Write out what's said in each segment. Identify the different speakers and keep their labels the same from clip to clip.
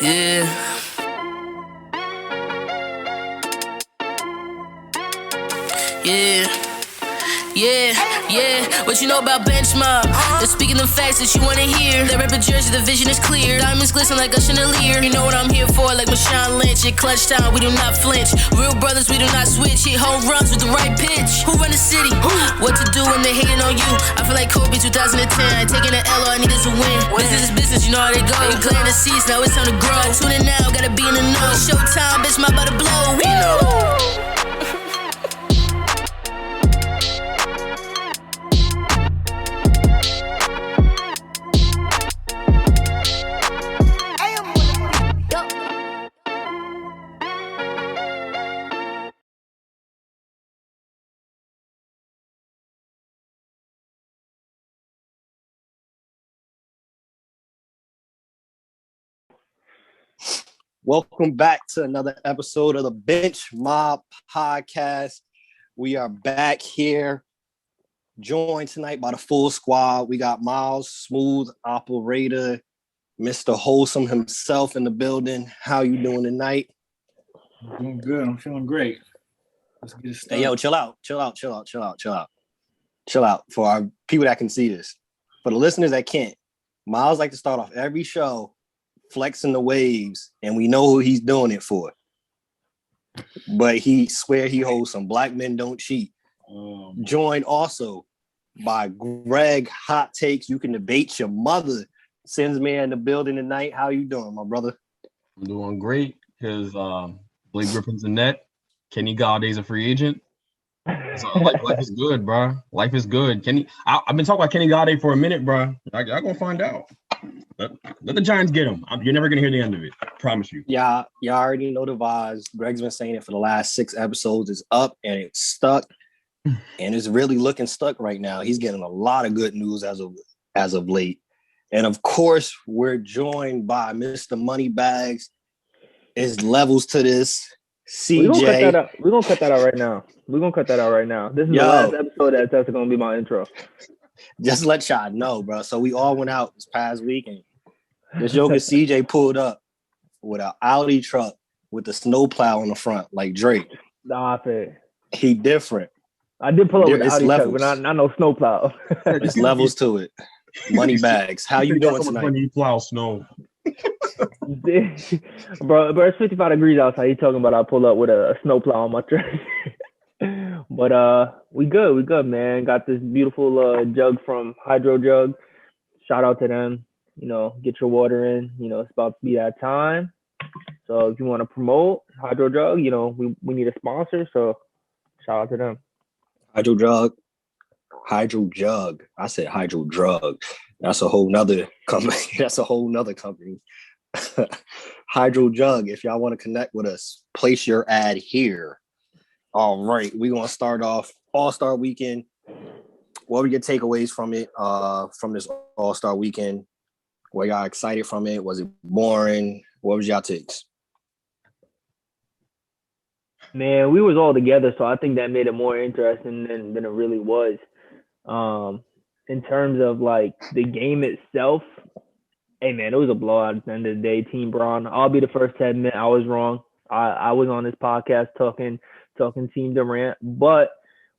Speaker 1: Yeah. What you know about bench mob? They're speaking the facts that you wanna hear. They rep a jersey, the vision is clear. Diamonds glisten like a chandelier. You know what I'm here for, like Marshawn Lynch. At clutch time, we do not flinch. Real brothers, we do not switch. Hit home runs with the right pitch. Who run the city? What to do when they hating on you? I feel like Kobe 2010. Taking an L, all I need is a win. Business is business, you know how they go. They clearing the seats, now it's time to grow. Tune in now, gotta be in the know. Showtime, bitch, my about to blow. We know.
Speaker 2: Welcome back to another episode of the Bench Mob Podcast. We are back here, joined tonight by the full squad. We got Miles, smooth operator, Mr. Wholesome himself in the building. How you doing tonight?
Speaker 3: I'm doing good. I'm feeling great. Let's get it started.
Speaker 2: Hey, yo, chill out. For our people that can see this. For the listeners that can't, Miles like to start off every show flexing the waves, and we know who he's doing it for. But he swear he holds some black men don't cheat. Joined also by Greg Hot Takes. You can debate your mother. Sends me in the building tonight. How you doing, my brother?
Speaker 4: I'm doing great because Blake Griffin's a net. Kenny Galladay's a free agent. So life is good, bro. Life is good. I've been talking about Kenny Galladay for a minute, bro. I'm gonna find out. Let the Giants get him. You're never gonna hear the end of it. I promise you.
Speaker 2: Yeah, y'all already know the vibes. Greg's been saying it for the last 6 episodes. It's up and it's stuck, and it's really looking stuck right now. He's getting a lot of good news as of late, and of course, we're joined by Mr. Moneybags. There's levels to this. CJ,
Speaker 5: we're gonna cut that out right now. This is the last episode that's gonna be my intro.
Speaker 2: Just let y'all know, bro. So we all went out this past weekend. This joker CJ pulled up with an Audi truck with the snowplow on the front, like Drake.
Speaker 5: Stop it.
Speaker 2: He different.
Speaker 5: I did pull up with an Audi
Speaker 2: levels.
Speaker 5: truck, but not no snowplow.
Speaker 2: There's levels to it. Moneybags. How you doing tonight?
Speaker 4: When you plow snow.
Speaker 5: bro, it's 55 degrees outside. You talking about I pull up with a snowplow on my truck. But we good, man. Got this beautiful jug from Hydro Jug. Shout out to them. You know, get your water in. You know, it's about to be that time. So if you want to promote Hydro Jug, you know, we need a sponsor. So shout out to them.
Speaker 2: Hydro Jug. I said Hydro Drug. That's a whole nother company. Hydro Jug. If y'all want to connect with us, place your ad here. All right, we're gonna start off All-Star Weekend. What were your takeaways from it? From this All-Star Weekend? Were y'all excited from it? Was it boring? What was y'all takes?
Speaker 5: Man, we was all together, so I think that made it more interesting than it really was. In terms of like the game itself, hey man, it was a blowout at the end of the day. Team Braun. I'll be the first to admit I was wrong. I was on this podcast talking Team Durant, but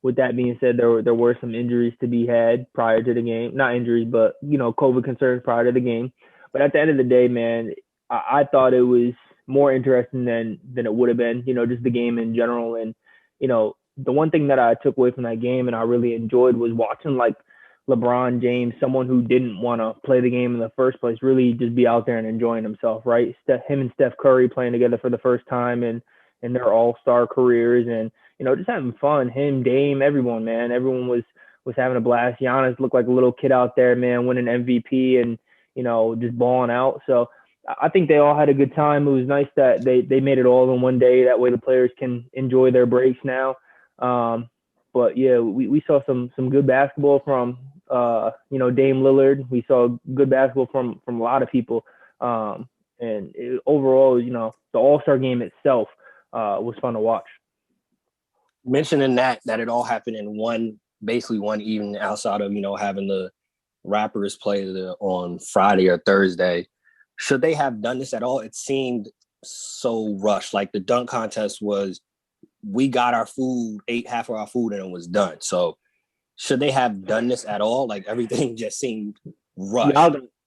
Speaker 5: with that being said, there were some injuries to be had prior to the game. Not injuries, but you know, COVID concerns prior to the game. But at the end of the day, man, I thought it was more interesting than it would have been. You know, just the game in general. And you know, the one thing that I took away from that game and I really enjoyed was watching like LeBron James, someone who didn't want to play the game in the first place, really just be out there and enjoying himself. Right, him and Steph Curry playing together for the first time in their all-star careers, and you know, just having fun. Him, Dame, everyone, man. Everyone was having a blast. Giannis looked like a little kid out there, man, winning MVP and, you know, just balling out. So I think they all had a good time. It was nice that they made it all in one day. That way the players can enjoy their breaks now. But yeah, we saw some good basketball from, you know, Dame Lillard. We saw good basketball from a lot of people. Overall, you know, the All-Star game itself was fun to watch.
Speaker 2: Mentioning that it all happened in basically one evening outside of, you know, having the rappers play on Friday or Thursday. should they have done this at all? It seemed so rushed. Like the dunk contest was, we got our food, ate half of our food, and it was done. So should they have done this at all? Like everything just seemed rushed.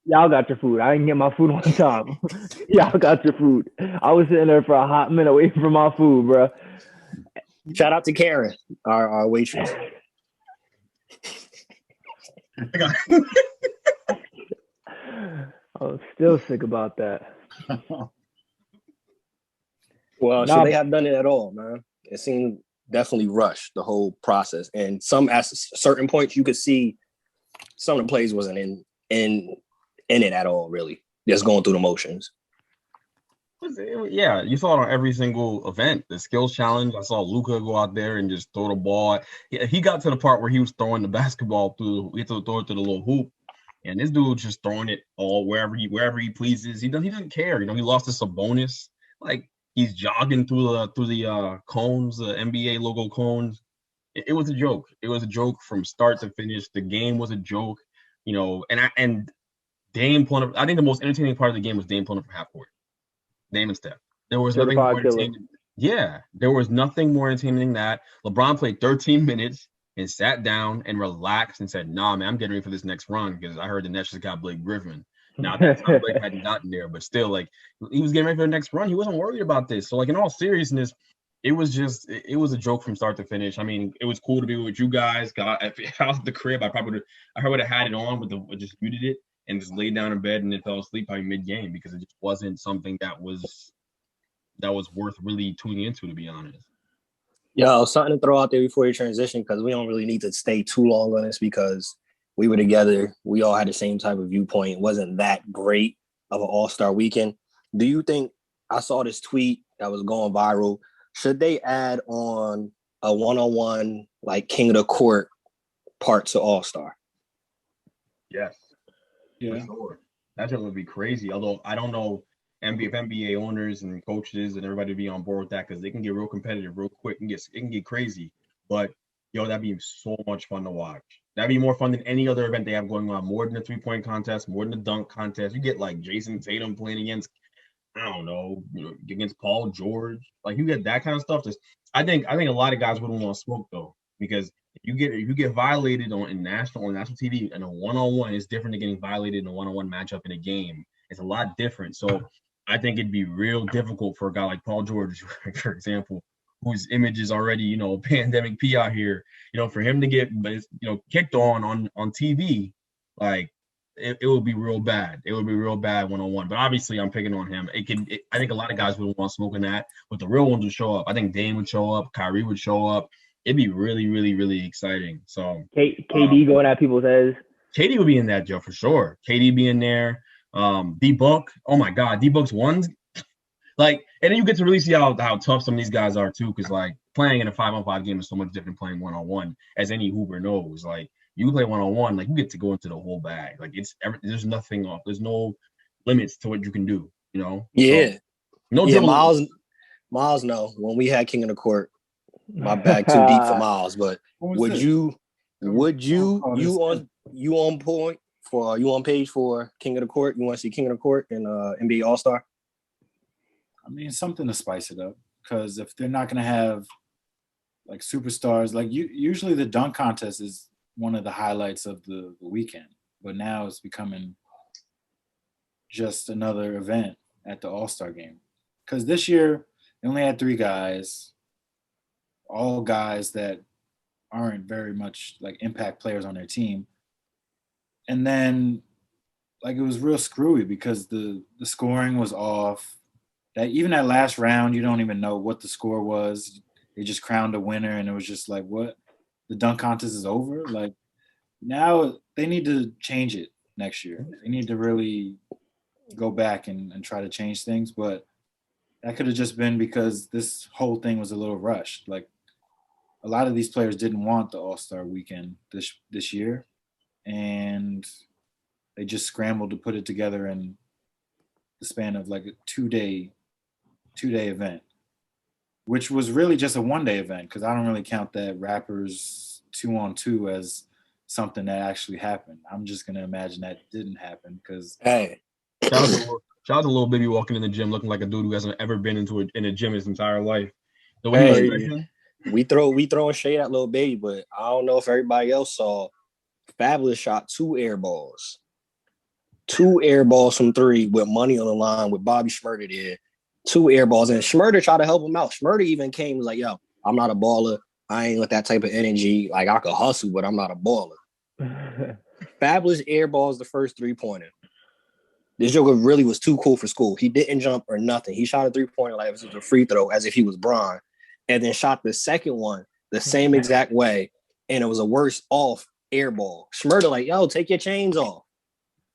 Speaker 5: Y'all got your food. I didn't get my food on time. Y'all got your food. I was sitting there for a hot minute waiting for my food, bro.
Speaker 2: Shout out to Karen, our waitress.
Speaker 5: I'm still sick about that.
Speaker 2: Well, should they have done it at all, man? It seemed definitely rushed, the whole process. And at certain points, you could see some of the plays wasn't in it at all, really. Just going through the motions.
Speaker 4: Yeah, you saw it on every single event. The skills challenge, I saw Luka go out there and just throw the ball. He got to the part where he was throwing the basketball he had to throw it to the little hoop. And this dude just throwing it all wherever he pleases. He doesn't care. He lost us a bonus. Like, he's jogging through the cones, the NBA logo cones. It was a joke. It was a joke from start to finish. The game was a joke, and Dame pulling up. I think the most entertaining part of the game was Dame pulling up from half court. Dame and Steph. There was nothing more entertaining. Yeah, there was nothing more entertaining than that. LeBron played 13 minutes and sat down and relaxed and said, "Nah, man, I'm getting ready for this next run because I heard the Nets just got Blake Griffin." Now, that time Blake hadn't gotten there, but still, like, he was getting ready for the next run. He wasn't worried about this. So, like, in all seriousness, it was a joke from start to finish. I mean, it was cool to be with you guys. If I was at the crib, I would have had it on just muted it and just laid down in bed and then fell asleep probably mid-game because it just wasn't something that was worth really tuning into, to be honest.
Speaker 2: Yo, something to throw out there before you transition, because we don't really need to stay too long on this because we were together. We all had the same type of viewpoint. It wasn't that great of an all-star weekend. Do you think, I saw this tweet that was going viral, should they add on a one-on-one, like, King of the Court part to all-star?
Speaker 4: Yes.
Speaker 3: Yeah.
Speaker 4: For sure. That just would be crazy. Although I don't know if NBA owners and coaches and everybody be on board with that because they can get real competitive real quick and it can get crazy. But that'd be so much fun to watch. That'd be more fun than any other event they have going on. More than a 3-point contest, more than a dunk contest. You get like Jason Tatum playing against, I don't know, against Paul George. Like, you get that kind of stuff. I think a lot of guys wouldn't want to smoke though, because if you get violated on national TV and a one-on-one is different than getting violated in a one-on-one matchup in a game. It's a lot different. So I think it'd be real difficult for a guy like Paul George, for example, whose image is already, pandemic P out here, for him to get, kicked on TV, like, it would be real bad. It would be real bad one-on-one. But obviously, I'm picking on him. I think a lot of guys wouldn't want smoking that, but the real ones would show up. I think Dame would show up. Kyrie would show up. It'd be really, really, really exciting. So
Speaker 5: KD going at people's heads.
Speaker 4: KD would be in that, Joe, for sure. KD be in there. D-Book. Oh, my God. D-Book's ones. Like, and then you get to really see how tough some of these guys are, too, because, like, playing in a 5-on-5 game is so much different than playing one-on-one, as any hooper knows. Like, you play one-on-one, like, you get to go into the whole bag. Like, there's nothing off. There's no limits to what you can do,
Speaker 2: Yeah.
Speaker 4: So, no
Speaker 2: yeah,
Speaker 4: dribble.
Speaker 2: Miles, no. When we had King of the Court, my bag too deep for Miles. But you on point for you on page for King of the Court? You want to see King of the Court and NBA All-Star?
Speaker 3: I mean, something to spice it up, because if they're not going to have like superstars, like usually the dunk contest is one of the highlights of the weekend, but now it's becoming just another event at the All-Star game. Because this year they only had 3 guys, all guys that aren't very much like impact players on their team. And then, like, it was real screwy because the scoring was off. That even that last round, you don't even know what the score was. They just crowned a winner, and it was just like, what? The dunk contest is over? Like, now they need to change it next year. They need to really go back and try to change things. But that could have just been because this whole thing was a little rushed. Like, a lot of these players didn't want the All-Star weekend this year, and they just scrambled to put it together in the span of like a two-day event, which was really just a one-day event, because I don't really count that rappers 2-on-2 as something that actually happened. I'm just going to imagine that didn't happen because
Speaker 2: Hey,
Speaker 4: Shout Shout out to little baby walking in the gym looking like a dude who hasn't ever been in a gym his entire life. The way he was stretching.
Speaker 2: We throwing shade at little baby, but I don't know if everybody else saw. Fabulous shot 2 air balls. 2 air balls from 3 with money on the line with Bobby Schmurder there. 2 air balls. And Schmurder tried to help him out. Schmurder even came was like, yo, I'm not a baller. I ain't with that type of energy. Like, I could hustle, but I'm not a baller. Fabulous air balls the first 3-pointer. This joker really was too cool for school. He didn't jump or nothing. He shot a 3-pointer like it was a free throw as if he was Bron. And then shot the second one the same exact way. And it was a worse off air ball. Schmurder like, yo, take your chains off.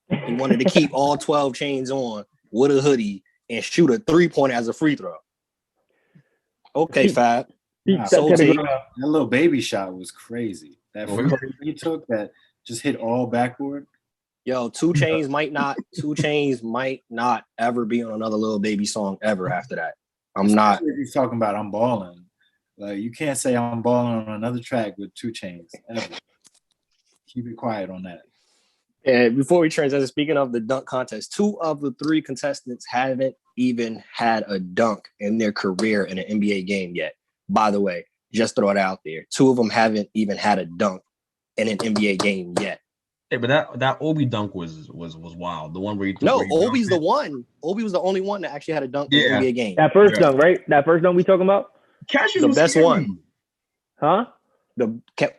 Speaker 2: He wanted to keep all 12 chains on with a hoodie and shoot a 3-pointer as a free throw. Okay, Fab.
Speaker 3: That little baby shot was crazy. That free throw he took that just hit all backboard.
Speaker 2: Yo, 2 Chainz might not ever be on another Lil Baby song ever after that. I'm not.
Speaker 3: If he's talking about I'm balling. Like, you can't say I'm balling on another track with 2 Chainz ever. Keep it quiet on that.
Speaker 2: And before we transition, speaking of the dunk contest, 2 of the 3 contestants haven't even had a dunk in their career in an NBA game yet. By the way, just throw it out there. 2 of them haven't even had a dunk in an NBA game yet.
Speaker 4: Hey, but that Obi dunk was wild. The one where
Speaker 2: Obi's the one. Obi was the only one that actually had a dunk in an NBA game.
Speaker 5: That first dunk, right? That first dunk we talking about?
Speaker 4: Cassius
Speaker 2: the
Speaker 4: was
Speaker 2: best
Speaker 4: scary.
Speaker 2: One. Huh?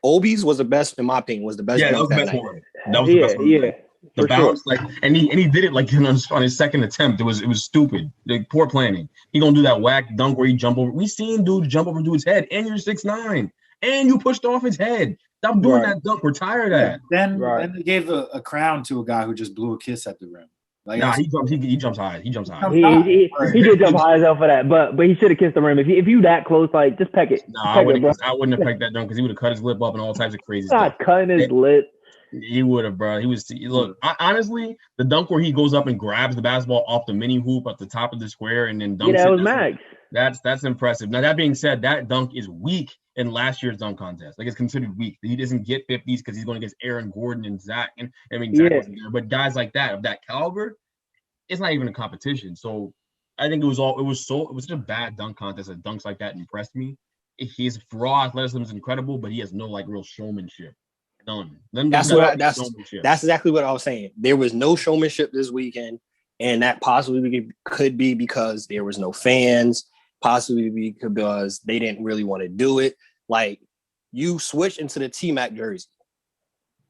Speaker 2: Obi's was the best, in my opinion, was the best.
Speaker 4: Yeah, that was the best one. That was the best one.
Speaker 5: Yeah.
Speaker 4: The bounce, like, and he did it like on his second attempt. It was stupid. Like, poor planning. He gonna do that whack dunk where he jump over. We seen dudes jump over dude's head, and you're 6'9", and you pushed off his head. Stop doing that dunk. We're tired of that.
Speaker 3: Then they gave a crown to a guy who just blew a kiss at the rim. Like,
Speaker 4: nah, he jumps high. He jumps high.
Speaker 5: He did jump high as hell for that, but he should have kissed the rim. If you that close, like, just peck it.
Speaker 4: Nah, I wouldn't have pecked that dunk because he would have cut his lip up and all types of crazy stuff.
Speaker 5: Not cutting his lip.
Speaker 4: He would have, bro. Honestly, the dunk where he goes up and grabs the basketball off the mini hoop at the top of the square and then dunks it.
Speaker 5: Yeah, that was Max.
Speaker 4: That's impressive. Now, that being said, that dunk is weak in last year's dunk contest. Like, it's considered weak. He doesn't get 50s because he's going against Aaron Gordon and Zach. And I mean, Zach wasn't there, but guys like that of that caliber, it's not even a competition. So I think it was such a bad dunk contest that dunks like that impressed me. His raw athleticism is incredible, but he has no like real showmanship. None. That's
Speaker 2: exactly what I was saying. There was no showmanship this weekend, and that possibly could be because there was no fans, possibly because they didn't really want to do it. Like, you switch into the T-Mac jersey,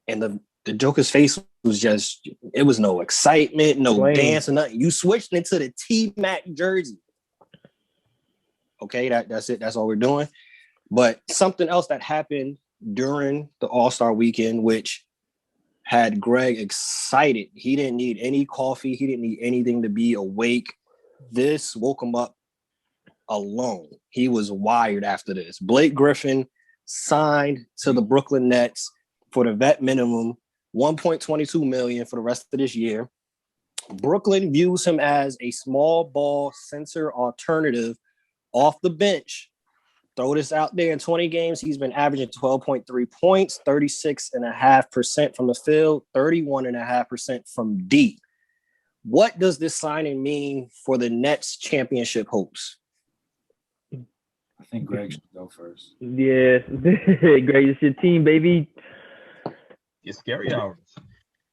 Speaker 2: and the Joker's face was just, it was no excitement, no dance or nothing. You switched into the T-Mac jersey. Okay, that's it. That's all we're doing. But something else that happened during the All-Star weekend, which had Greg excited. He didn't need any coffee. He didn't need anything to be awake. This woke him up alone. He was wired after this. Blake Griffin signed to the Brooklyn Nets for the vet minimum, $1.22 million for the rest of this year. Brooklyn views him as a small ball center alternative off the bench. Throw this out there. In 20 games, he's been averaging 12.3 points, 36.5% from the field, 31.5% from deep. What does this signing mean for the Nets championship hopes?
Speaker 3: I think Greg should go first.
Speaker 5: Yeah. Greg, it's your team, baby.
Speaker 4: It's scary hours.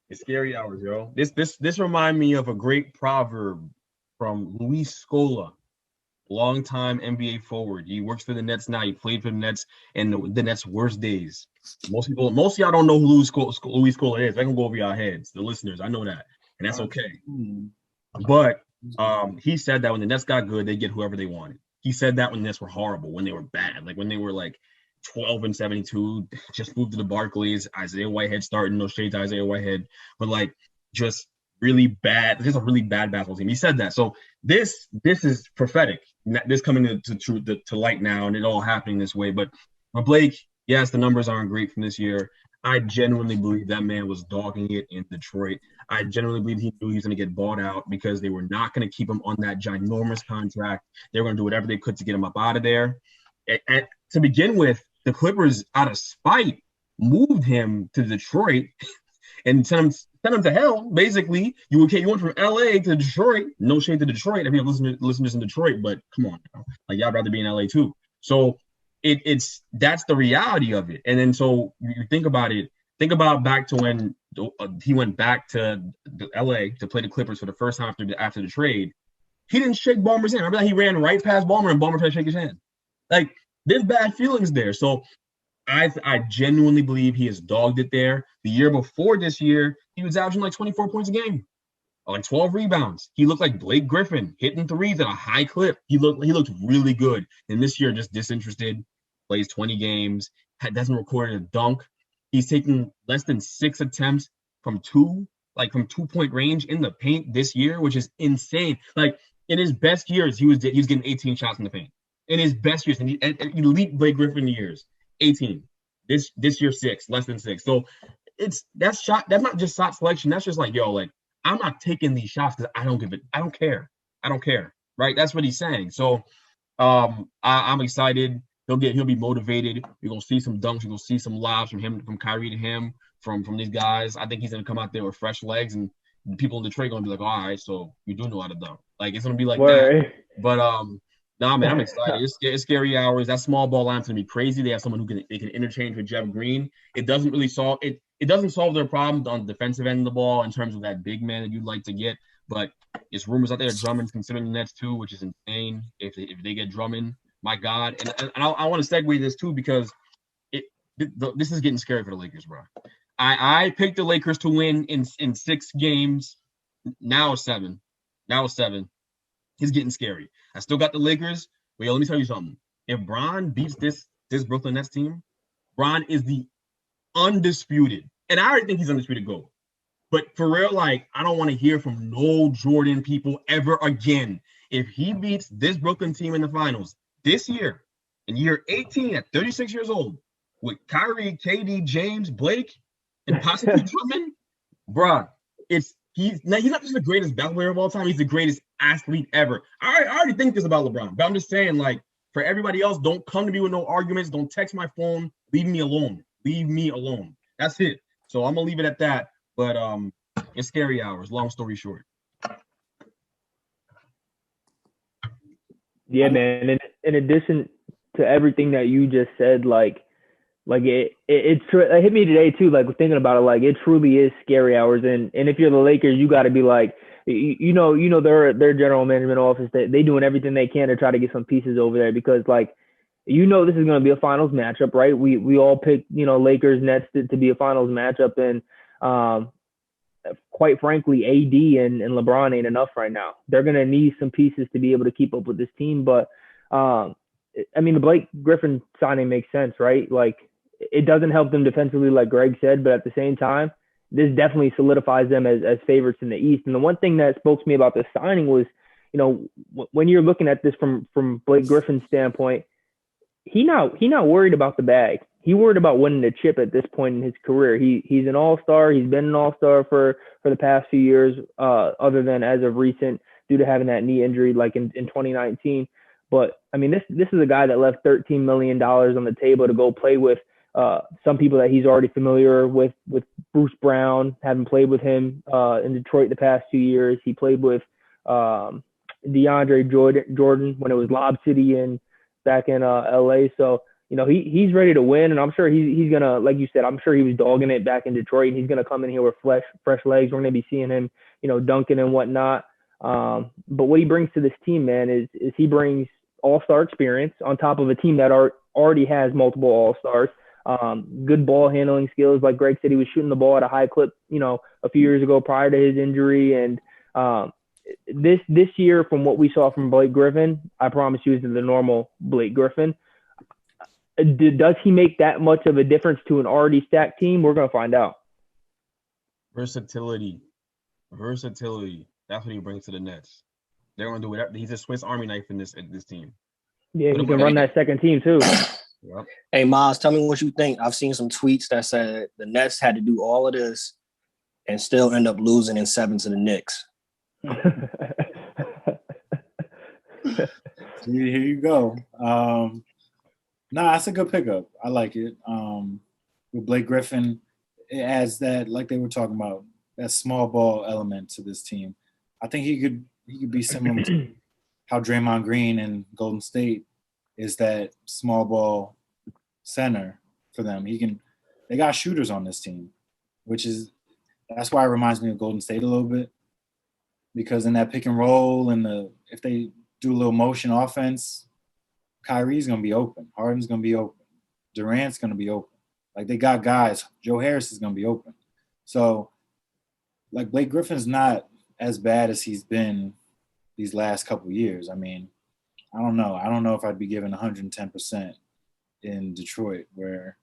Speaker 4: It's scary hours, yo. This remind me of a great proverb from Luis Scola. Long-time NBA forward. He works for the Nets now. He played for the Nets in the Nets' worst days. Most of y'all don't know who Luis Scola is. I can go over y'all heads, the listeners. I know that, and that's okay. But he said that when the Nets got good, they get whoever they wanted. He said that when the Nets were horrible, when they were bad, like when they were like 12-72, just moved to the Barclays. Isaiah Whitehead starting, no shade to Isaiah Whitehead, but like just really bad. This is a really bad basketball team. He said that. So this is prophetic. This coming to light now, and it all happening this way. But Blake, yes, the numbers aren't great from this year. I genuinely believe that man was dogging it in Detroit. I genuinely believe he knew he was going to get bought out because they were not going to keep him on that ginormous contract. They were going to do whatever they could to get him up out of there. And to begin with, the Clippers, out of spite, moved him to Detroit and sent him Send them to hell. Basically, you went from LA to Detroit. No shade to Detroit. I mean, listeners in Detroit, but come on, like y'all rather be in LA too. So it's that's the reality of it. And then so you think about it. Think about back to when he went back to LA to play the Clippers for the first time after the trade. He didn't shake Ballmer's hand. Remember that he ran right past Ballmer and Ballmer tried to shake his hand. Like, there's bad feelings there. So I genuinely believe he has dogged it there. The year before this year, he was averaging like 24 points a game, like 12 rebounds. He looked like Blake Griffin, hitting threes at a high clip. He looked really good. And this year, just disinterested, plays 20 games, doesn't record a dunk. He's taking less than 6 attempts from 2-point range in the paint this year, which is insane. Like, in his best years, he was getting 18 shots in the paint. In his best years, and elite Blake Griffin years, 18. This year 6, less than 6. So that's not just shot selection. That's just like, yo, like, I'm not taking these shots because I don't care. Right? That's what he's saying. So I'm excited. He'll be motivated. You're gonna see some dunks. You're gonna see some lobs from him, from Kyrie to him, from these guys. I think he's gonna come out there with fresh legs, and people in Detroit are gonna be like, all right, so you do know how to dunk. Like, it's gonna be like that. But nah, man, I'm excited. It's scary hours. That small ball line's gonna be crazy. They have someone they can interchange with Jeff Green. It doesn't really solve it. It doesn't solve their problem on the defensive end of the ball in terms of that big man that you'd like to get. But it's rumors out there Drummond's considering the Nets too, which is insane. If they get Drummond, my God. And I want to segue this too because this is getting scary for the Lakers, bro. I picked the Lakers to win in 6 games. Now it's 7. It's getting scary. I still got the Lakers. But yo, let me tell you something. If Bron beats this Brooklyn Nets team, Bron is the undisputed. And I already think he's undisputed GOAT. But for real, like, I don't want to hear from no Jordan people ever again. If he beats this Brooklyn team in the finals this year, in year 18 at 36 years old, with Kyrie, KD, James, Blake, and possibly Drummond, bruh, he's not just the greatest basketball player of all time, he's the greatest athlete ever. I already think this about LeBron, but I'm just saying, like, for everybody else, don't come to me with no arguments. Don't text my phone. Leave me alone. That's it. So I'm going to leave it at that. But it's scary hours, long story short.
Speaker 5: Yeah, man. And in addition to everything that you just said, like it hit me today too. Like, thinking about it, like, it truly is scary hours. And if you're the Lakers, you got to be like, you know, their general management office, they doing everything they can to try to get some pieces over there because, like, you know, this is going to be a finals matchup, right? We all picked, you know, Lakers Nets to be a finals matchup, and quite frankly, AD and LeBron ain't enough right now. They're going to need some pieces to be able to keep up with this team. But I mean, the Blake Griffin signing makes sense, right? Like, it doesn't help them defensively, like Greg said, but at the same time, this definitely solidifies them as favorites in the East. And the one thing that spoke to me about this signing was, you know, when you're looking at this from Blake Griffin's standpoint, he not worried about the bag. He worried about winning the chip at this point in his career. He's an all-star. He's been an all-star for the past few years, other than as of recent due to having that knee injury, like in 2019. But I mean, this is a guy that left $13 million on the table to go play with some people that he's already familiar with Bruce Brown, having played with him in Detroit the past 2 years. He played with DeAndre Jordan when it was Lob City back in LA. So, you know, he's ready to win, and I'm sure he's gonna, like you said, I'm sure he was dogging it back in Detroit, and he's gonna come in here with fresh legs. We're gonna be seeing him, you know, dunking and whatnot. But what he brings to this team, man, is he brings all-star experience on top of a team that already has multiple all-stars. Good ball handling skills. Like Greg said, he was shooting the ball at a high clip, you know, a few years ago prior to his injury. And this year, from what we saw from Blake Griffin, I promise you, is the normal Blake Griffin. Does he make that much of a difference to an already stacked team? We're going to find out.
Speaker 4: Versatility. That's what he brings to the Nets. They're going to do whatever. He's a Swiss Army knife in this team.
Speaker 5: Yeah, he can run that second team too.
Speaker 2: Yep. Hey, Miles, tell me what you think. I've seen some tweets that said the Nets had to do all of this and still end up losing in 7 to the Knicks.
Speaker 3: Here you go. That's a good pickup. I like it. With Blake Griffin, it adds that, like they were talking about, that small ball element to this team. I think he could be similar to how Draymond Green in Golden State is that small ball center for them. They got shooters on this team, that's why it reminds me of Golden State a little bit, because in that pick and roll and if they do a little motion offense, Kyrie's gonna be open, Harden's gonna be open, Durant's gonna be open. Like they got guys. Joe Harris is gonna be open. So, like Blake Griffin's not as bad as he's been these last couple years. I mean, I don't know. I don't know if I'd be given 110% in Detroit, where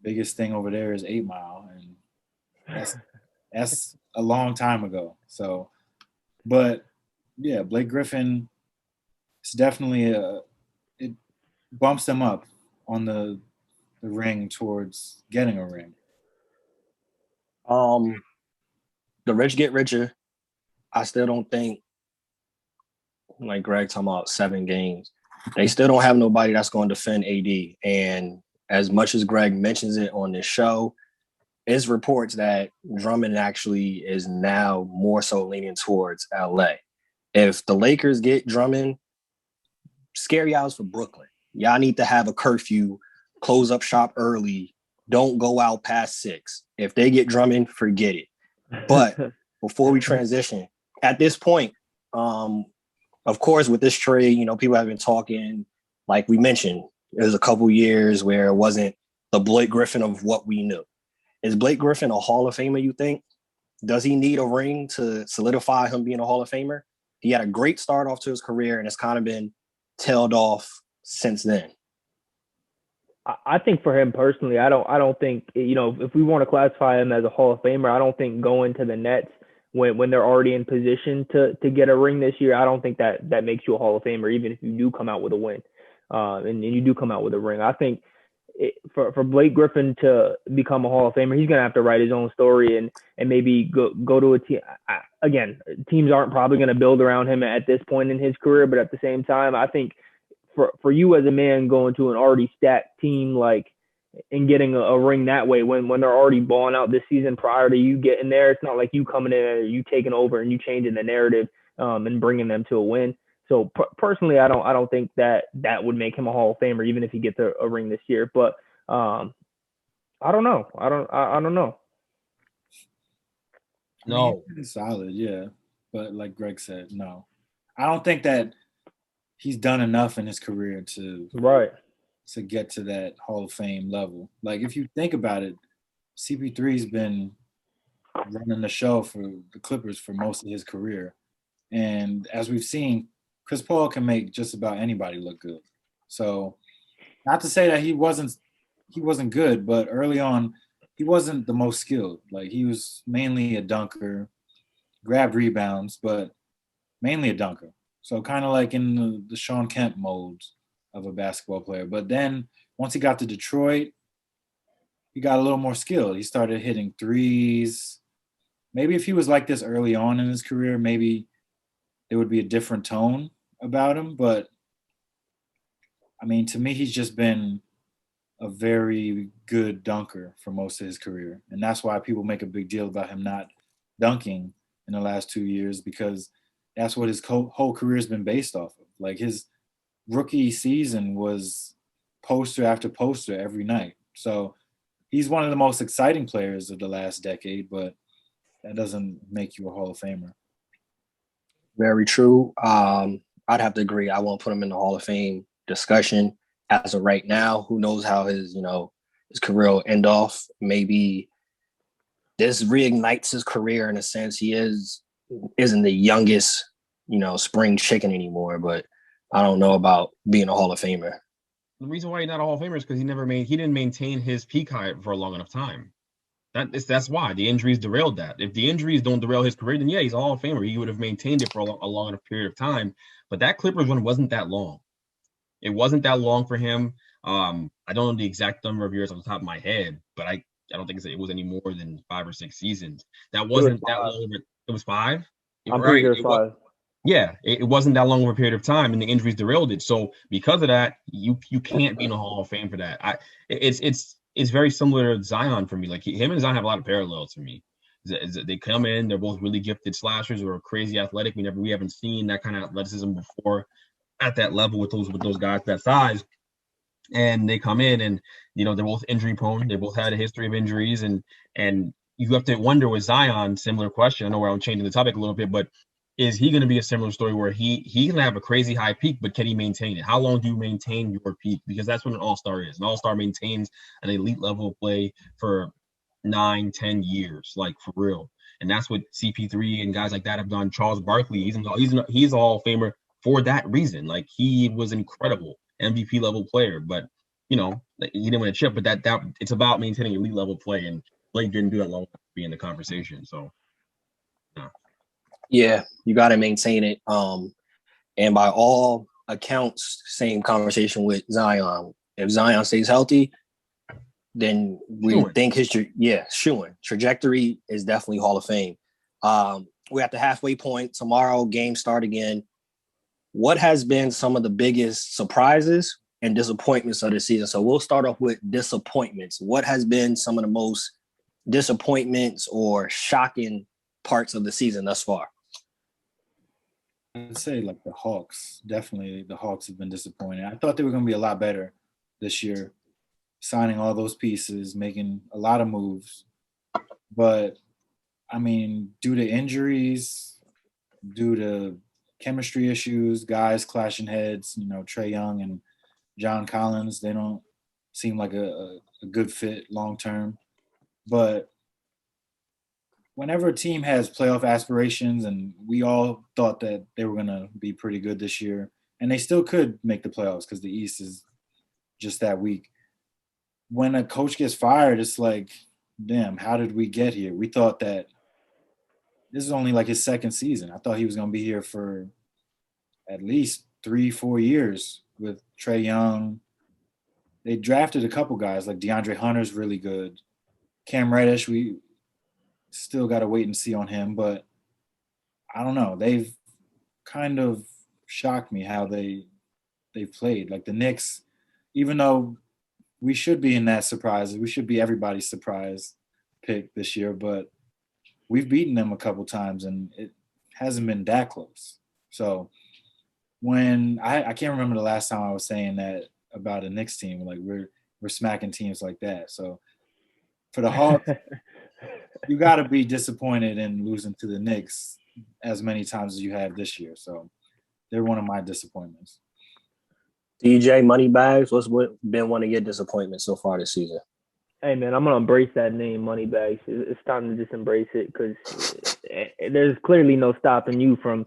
Speaker 3: biggest thing over there is 8 Mile, and that's a long time ago. So, but yeah, Blake Griffin, it's definitely it bumps them up on the ring towards getting a ring.
Speaker 2: The rich get richer. I still don't think, like Greg talking about 7 games, they still don't have nobody that's going to defend AD. And as much as Greg mentions it on this show, it's reports that Drummond actually is now more so leaning towards LA. If the Lakers get Drummond, scary hours for Brooklyn. Y'all need to have a curfew, close up shop early. Don't go out past 6. If they get Drummond, forget it. But before we transition, at this point, of course, with this trade, people have been talking, like we mentioned, there's a couple years where it wasn't the Blake Griffin of what we knew. Is Blake Griffin a Hall of Famer, you think? Does he need a ring to solidify him being a Hall of Famer? He had a great start off to his career, and it's kind of been tailed off since then.
Speaker 5: I think for him personally, I don't think, if we want to classify him as a Hall of Famer, I don't think going to the Nets when they're already in position to get a ring this year, I don't think that makes you a Hall of Famer, even if you do come out with a win, and you do come out with a ring. I think for Blake Griffin to become a Hall of Famer, he's going to have to write his own story and maybe go to a team. Again, teams aren't probably going to build around him at this point in his career, but at the same time, I think for you as a man going to an already stacked team and getting a ring that way when they're already balling out this season prior to you getting there, it's not like you coming in and you taking over and you changing the narrative and bringing them to a win. So personally, I don't think that would make him a Hall of Famer even if he gets a ring this year. But I don't know. I don't know.
Speaker 3: No, he's solid, yeah. But like Greg said, no, I don't think that he's done enough in his career to get to that Hall of Fame level. Like if you think about it, CP3's been running the show for the Clippers for most of his career, and as we've seen, Chris Paul can make just about anybody look good. So, not to say that he wasn't good, but early on, he wasn't the most skilled. Like he was mainly a dunker, grabbed rebounds, but mainly a dunker. So kind of like in the Shawn Kemp molds of a basketball player. But then once he got to Detroit, he got a little more skilled. He started hitting threes. Maybe if he was like this early on in his career, maybe there would be a different tone about him. But, I mean, to me, he's just been a very good dunker for most of his career. And that's why people make a big deal about him not dunking in the last 2 years, because that's what his whole career has been based off of. Like his rookie season was poster after poster every night. So he's one of the most exciting players of the last decade, but that doesn't make you a Hall of Famer.
Speaker 2: Very true. I'd have to agree. I won't put him in the Hall of Fame discussion as of right now. Who knows how his career will end off. Maybe this reignites his career in a sense. He isn't the youngest, spring chicken anymore, but I don't know about being a Hall of Famer.
Speaker 4: The reason why he's not a Hall of Famer is because he didn't maintain his peak height for a long enough time. That's why the injuries derailed that. If the injuries don't derail his career, then yeah, he's a Hall of Famer. He would have maintained it for a long enough period of time. But that Clippers run wasn't that long. It wasn't that long for him. I don't know the exact number of years off the top of my head, but I don't think it was any more than 5 or 6 seasons. That wasn't that long. It was 5.
Speaker 5: I'm pretty sure it's 5.
Speaker 4: Yeah, it wasn't that long of a period of time, and the injuries derailed it. So because of that, you can't be in a Hall of Fame for that. It's very similar to Zion for me. Like him and Zion have a lot of parallels for me. They come in, they're both really gifted slashers or crazy athletic. We haven't seen that kind of athleticism before at that level with those guys that size. And they come in and, they're both injury prone. They both had a history of injuries. And you have to wonder with Zion, similar question. I know I'm changing the topic a little bit, but is he going to be a similar story where he can have a crazy high peak, but can he maintain it? How long do you maintain your peak? Because that's what an all-star is. An all-star maintains an elite level of play for 9-10 years, like for real. And that's what CP3 and guys like that have done. Charles Barkley, he's a Hall of Famer for that reason. Like, he was incredible. MVP level player, but he didn't win a chip. But that it's about maintaining elite level play, and Blake didn't do that long enough to be in the conversation. So,
Speaker 2: yeah, you got to maintain it. And by all accounts, same conversation with Zion. If Zion stays healthy, then we think his trajectory is definitely Hall of Fame. We're at the halfway point. Tomorrow, games start again. What has been some of the biggest surprises and disappointments of the season? So we'll start off with disappointments. What has been some of the most disappointments or shocking parts of the season thus far?
Speaker 3: I'd say like the Hawks. Definitely the Hawks have been disappointing. I thought they were going to be a lot better this year, signing all those pieces, making a lot of moves. But, due to injuries, due to chemistry issues, guys clashing heads, Trae Young and John Collins, they don't seem like a good fit long term. But whenever a team has playoff aspirations, and we all thought that they were going to be pretty good this year, and they still could make the playoffs because the East is just that weak. When a coach gets fired, it's like, damn, how did we get here? We thought that this is only like his second season. I thought he was going to be here for at least 3-4 years with Trae Young. They drafted a couple guys, like DeAndre Hunter's really good. Cam Reddish, we still got to wait and see on him, but I don't know. They've kind of shocked me how they've played. Like the Knicks, even though we should be in that surprise, we should be everybody's surprise pick this year, but we've beaten them a couple times and it hasn't been that close. So when I can't remember the last time I was saying that about a Knicks team, like we're smacking teams like that. So for the Hawks, you got to be disappointed in losing to the Knicks as many times as you have this year. So they're one of my disappointments.
Speaker 2: DJ Moneybags, what's been one of your disappointments so far this season?
Speaker 5: Hey, man, I'm going to embrace that name, Moneybags. It's time to just embrace it because there's clearly no stopping you from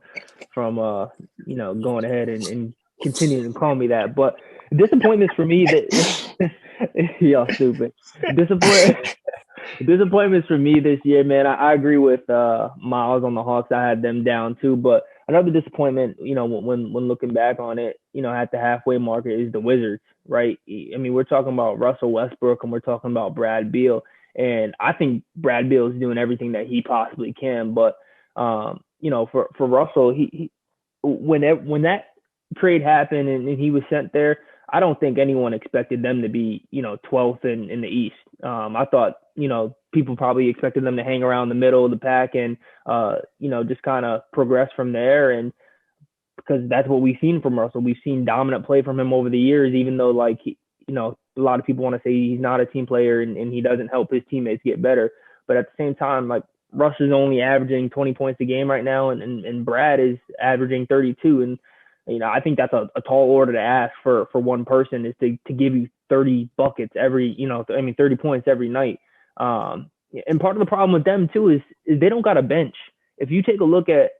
Speaker 5: going ahead and continuing to call me that. But disappointments for me that – y'all stupid. Disappointments for me this year, man. I agree with Miles on the Hawks. I had them down too. But another disappointment, when looking back on it, at the halfway mark is the Wizards, right? We're talking about Russell Westbrook and we're talking about Brad Beal. And I think Brad Beal is doing everything that he possibly can. But, for Russell, he when that trade happened and he was sent there, I don't think anyone expected them to be, 12th in the East. I thought, people probably expected them to hang around the middle of the pack and, just kind of progress from there. And because that's what we've seen from Russell. We've seen dominant play from him over the years, even though a lot of people want to say he's not a team player and he doesn't help his teammates get better. But at the same time, Russ is only averaging 20 points a game right now. And Brad is averaging 32. And, I think that's a tall order to ask for one person is to give you 30 buckets 30 points every night. And part of the problem with them too is they don't got a bench. If you take a look at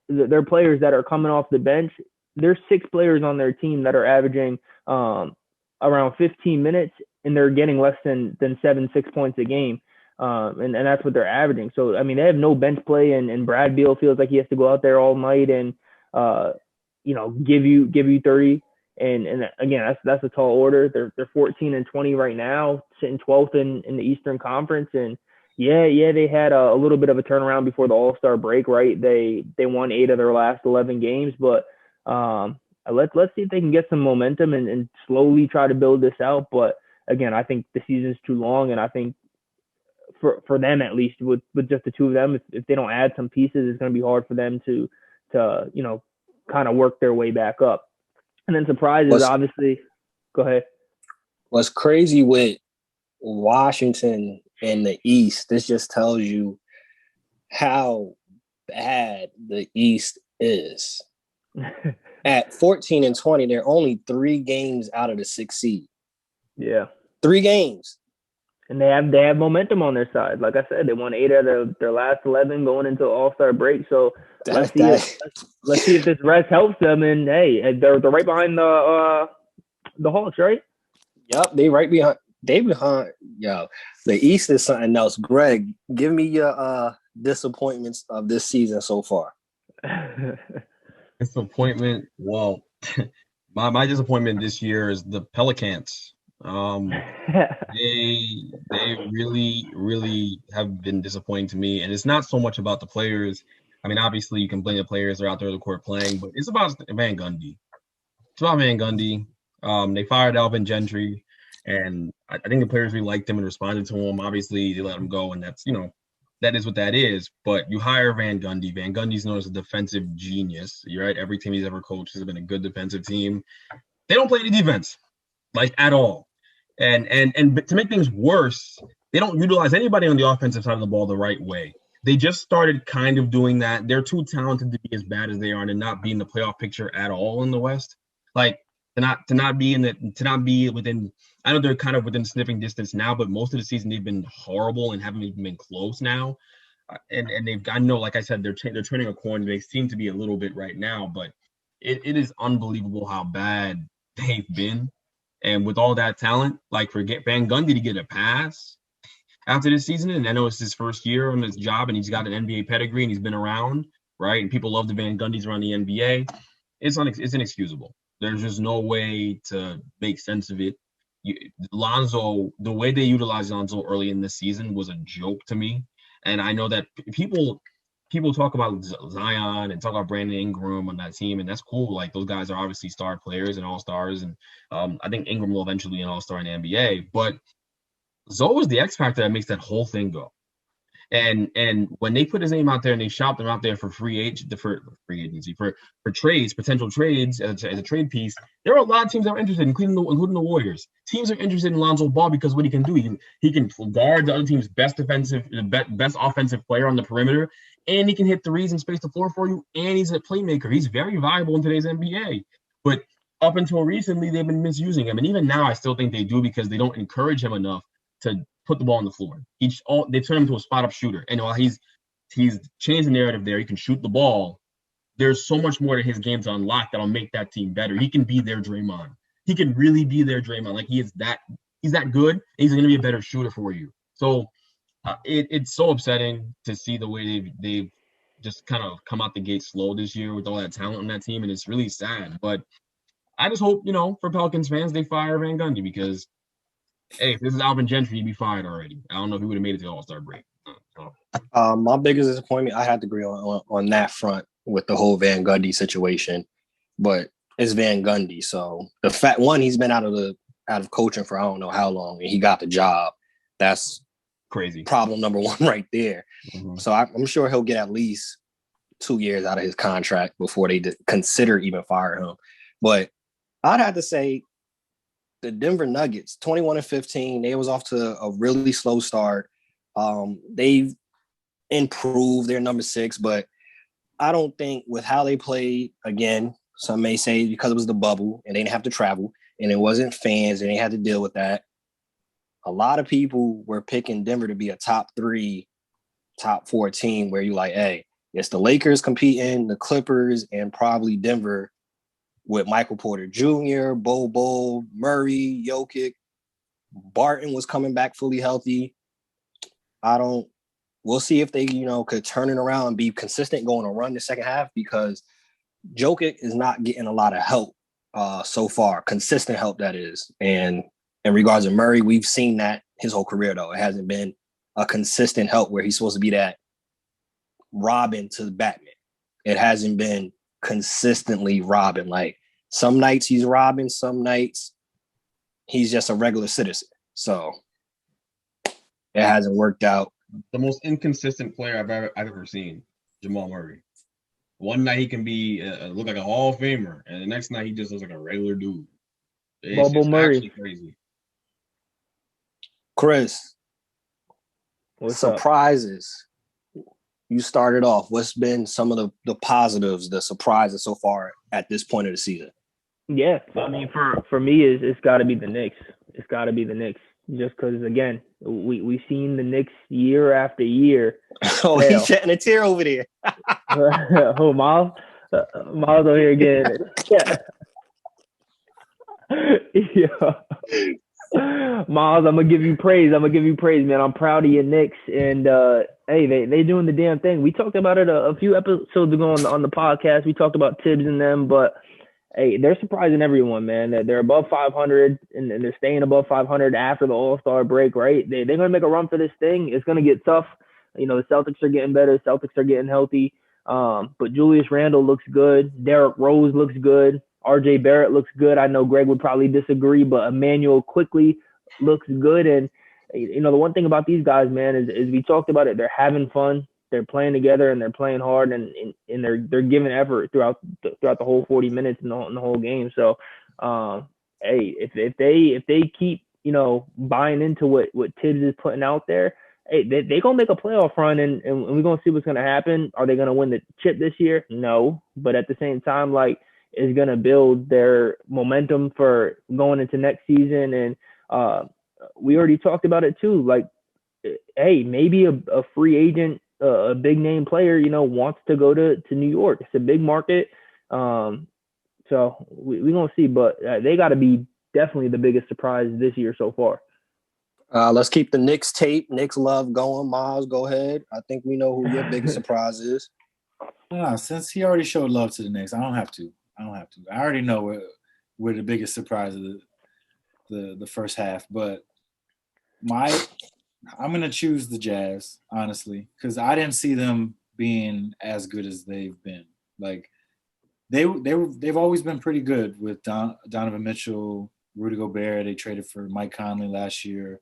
Speaker 5: their players that are coming off the bench, there's 6 players on their team that are averaging around 15 minutes and they're getting less than 6 points a game. And that's what they're averaging. So, they have no bench play and Brad Beal feels like he has to go out there all night and, give you 30. And again, that's a tall order. They're 14-20 right now, sitting 12th in the Eastern Conference. And they had a little bit of a turnaround before the All-Star break, right? They won 8 of their last 11 games, but let's see if they can get some momentum and slowly try to build this out. But again, I think the season's too long, and I think for them at least with just the two of them. If they don't add some pieces, it's going to be hard for them to kind of work their way back up. And then surprises, obviously. Go ahead.
Speaker 2: What's crazy with Washington in the East, this just tells you how bad the East is. At 14-20, they're only 3 games out of the 6th seed.
Speaker 5: Yeah.
Speaker 2: 3 games.
Speaker 5: And they have momentum on their side. Like I said, they won 8 out of their last 11 going into All-Star break. So let's see if this rest helps them. And hey, they're right behind the Hawks, right?
Speaker 2: Yep, they right behind. They behind. Yo, the East is something else. Greg, give me your disappointments of this season so far.
Speaker 4: Disappointment. Well, my disappointment this year is the Pelicans. They really have been disappointing to me, and it's not so much about the players. I mean, obviously you can blame the players; they're out there on the court playing, but it's about Van Gundy. It's about Van Gundy. They fired Alvin Gentry, and I think the players really liked him and responded to him. Obviously, they let him go, and that's that is what that is. But you hire Van Gundy. Van Gundy's known as a defensive genius. You're right. Every team he's ever coached has been a good defensive team. They don't play any defense, like at all. And to make things worse, they don't utilize anybody on the offensive side of the ball the right way. They just started kind of doing that. They're too talented to be as bad as they are and to not be in the playoff picture at all in the West. Like to not be within. I know they're kind of within sniffing distance now, but most of the season they've been horrible and haven't even been close now. And they've got like I said, they're turning a corner. They seem to be a little bit right now, but it is unbelievable how bad they've been. And with all that talent, like for Van Gundy to get a pass after this season, and I know it's his first year on his job, and he's got an NBA pedigree, and he's been around, right? And people love the Van Gundys around the NBA. It's inexcusable. There's just no way to make sense of it. Lonzo, the way they utilized Lonzo early in this season was a joke to me. And I know that people talk about Zion and talk about Brandon Ingram on that team, and that's cool. Like those guys are obviously star players and all-stars, and I think Ingram will eventually be an all-star in the NBA. But Zoe is the X factor that makes that whole thing go. And when they put his name out there and they shopped him out there for free agency for trades, potential trades as a trade piece, there are a lot of teams that are interested, including the Warriors. Teams are interested in Lonzo Ball because what he can do, he can guard the other team's best offensive player on the perimeter, and he can hit threes and space the floor for you, and he's a playmaker. He's very viable in today's NBA. But up until recently, they've been misusing him, and even now, I still think they do because they don't encourage him enough to put the ball on the floor. They turn him into a spot-up shooter. And while he's changed the narrative there, he can shoot the ball. There's so much more to his game to unlock that'll make that team better. He can be their Draymond. He can really be their Draymond. Like he's that good, and he's going to be a better shooter for you. So it's so upsetting to see the way they've just kind of come out the gate slow this year with all that talent on that team, and it's really sad. But I just hope, for Pelicans fans, they fire Van Gundy because hey, if this is Alvin Gentry, he'd be fired already. I don't know if he would have made it to the All-Star break.
Speaker 2: My biggest disappointment, I had to agree on that front with the whole Van Gundy situation, but it's Van Gundy. So the fact he's been out of coaching for I don't know how long, and he got the job. That's
Speaker 4: crazy. Problem
Speaker 2: number one right there. Mm-hmm. So I'm sure he'll get at least 2 years out of his contract before they consider even firing him. But I'd have to say, the Denver Nuggets, 21-15, they was off to a really slow start. They've improved. They're number 6, but I don't think with how they played, again, some may say because it was the bubble and they didn't have to travel and it wasn't fans and they had to deal with that. A lot of people were picking Denver to be a top 3, top 4 team where you're like, hey, it's the Lakers competing, the Clippers, and probably Denver with Michael Porter Jr., Bol, Murray, Jokic. Barton was coming back fully healthy. We'll see if they, could turn it around and be consistent going to run the second half because Jokic is not getting a lot of help so far, consistent help that is. And in regards to Murray, we've seen that his whole career, though. It hasn't been a consistent help where he's supposed to be that Robin to Batman. It hasn't been consistently Robin. Like some nights he's Robin, some nights he's just a regular citizen. So It hasn't worked out.
Speaker 4: The most inconsistent player I've ever seen, Jamal Murray. One night he can be look like a Hall of Famer, and the next night he just looks like a regular dude. It's
Speaker 5: Murray.
Speaker 4: actually crazy.
Speaker 2: Chris,
Speaker 5: What's up?
Speaker 2: surprises. You started off. What's been some of the positives, the surprises so far at this point of the season?
Speaker 5: Yeah, I mean, for me, it's got to be the Knicks. It's got to be the Knicks, just because again, we've seen the Knicks year after year.
Speaker 2: Oh, he's shedding a tear over there.
Speaker 5: Oh, Miles over here again. Yeah. Miles, I'm gonna give you praise. Man. I'm proud of your Knicks, and hey, they doing the damn thing. We talked about it a few episodes ago on the podcast. We talked about Tibbs and them, but hey, they're surprising everyone, man. They're above 500, and they're staying above 500 after the All-Star break, right? They're gonna make a run for this thing. It's gonna get tough. You know, the Celtics are getting better. Celtics are getting healthy. But Julius Randle looks good. Derrick Rose looks good. RJ Barrett looks good. I know Greg would probably disagree, but Emmanuel quickly looks good. And, you know, the one thing about these guys, man, is we talked about it. They're having fun. They're playing together and they're playing hard and they're giving effort throughout the whole 40 minutes in the whole game. So, hey, if they keep, you know, buying into what Tibbs is putting out there, hey, they gonna make a playoff run and we're gonna see what's gonna happen. Are they gonna win the chip this year? No, but at the same time, like, is going to build their momentum for going into next season. And we already talked about it too. Like, hey, maybe a free agent, a big name player, you know, wants to go to New York. It's a big market. So we're going to see, but they got to be definitely the biggest surprise this year so far.
Speaker 2: Let's keep the Knicks tape, Knicks love going. Miles, go ahead. I think we know who your biggest surprise is.
Speaker 3: Since he already showed love to the Knicks, I don't have to. I already know where the biggest surprise of the first half, but I'm gonna choose the Jazz, honestly, because I didn't see them being as good as they've been. Like they've always been pretty good with Donovan Mitchell, Rudy Gobert. They traded for Mike Conley last year,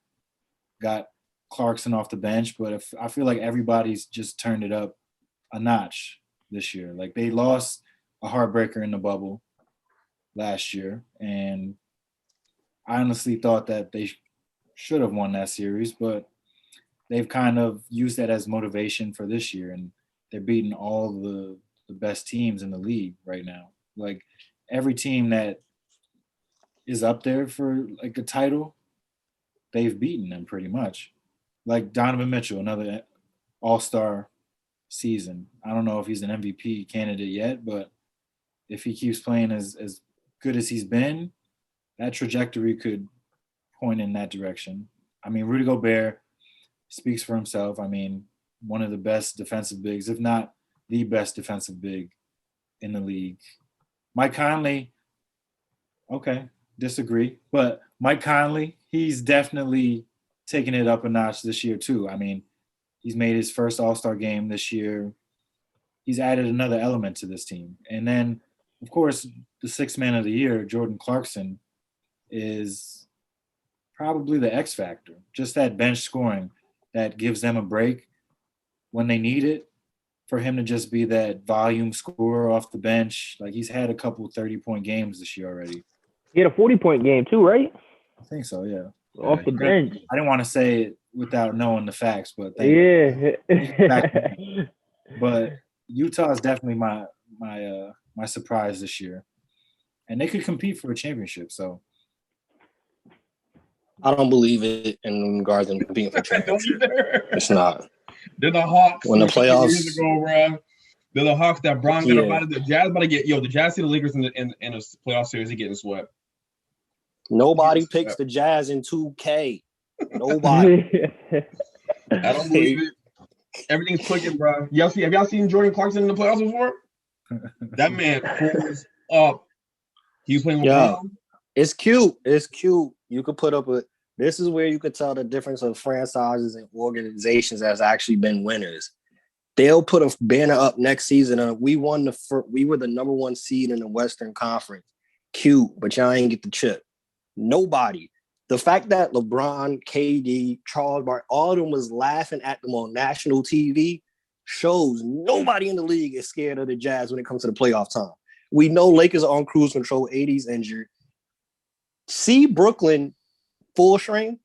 Speaker 3: got Clarkson off the bench, but I feel like everybody's just turned it up a notch this year. Like they lost a heartbreaker in the bubble last year, and I honestly thought that they should have won that series, but they've kind of used that as motivation for this year, and they're beating all the best teams in the league right now. Like every team that is up there for like a title, they've beaten them pretty much. Like Donovan Mitchell, another all-star season. I don't know if he's an MVP candidate yet, but if he keeps playing as good as he's been, that trajectory could point in that direction. I mean, Rudy Gobert speaks for himself. I mean, one of the best defensive bigs, if not the best defensive big in the league. Mike Conley, okay, disagree. But Mike Conley, he's definitely taking it up a notch this year too. I mean, he's made his first All-Star game this year. He's added another element to this team. And then, of course, the sixth man of the year, Jordan Clarkson, is probably the X factor. Just that bench scoring that gives them a break when they need it, for him to just be that volume scorer off the bench. Like, he's had a couple 30-point games this year already.
Speaker 5: He had a 40-point game too, right?
Speaker 3: I think so, yeah.
Speaker 5: Off the bench.
Speaker 3: I didn't want to say it without knowing the facts, but
Speaker 5: yeah.
Speaker 3: But Utah is definitely my surprise this year, and they could compete for a championship. So
Speaker 2: I don't believe it in regards to competing for championship. It's not.
Speaker 4: They're the Hawks.
Speaker 2: When the playoffs,
Speaker 4: years ago, bro. They're the Hawks that Bron got about it. The Jazz about to get the Jazz see the Lakers in a playoff series. They getting swept.
Speaker 2: Nobody picks the Jazz in 2K. Nobody.
Speaker 4: I don't believe it. Everything's clicking, bro. Have y'all seen Jordan Clarkson in the playoffs before? That man pulls up. He was playing with Brown.
Speaker 2: It's cute. It's cute. You could put up with. This is where you could tell the difference of franchises and organizations that's actually been winners. They'll put a banner up next season. We were the number one seed in the Western Conference. Cute, but y'all ain't get the chip. Nobody. The fact that LeBron, KD, Charles Barkley, all of them was laughing at them on national TV shows nobody in the league is scared of the Jazz when it comes to the playoff time. We know Lakers are on cruise control, AD's injured. See Brooklyn full string.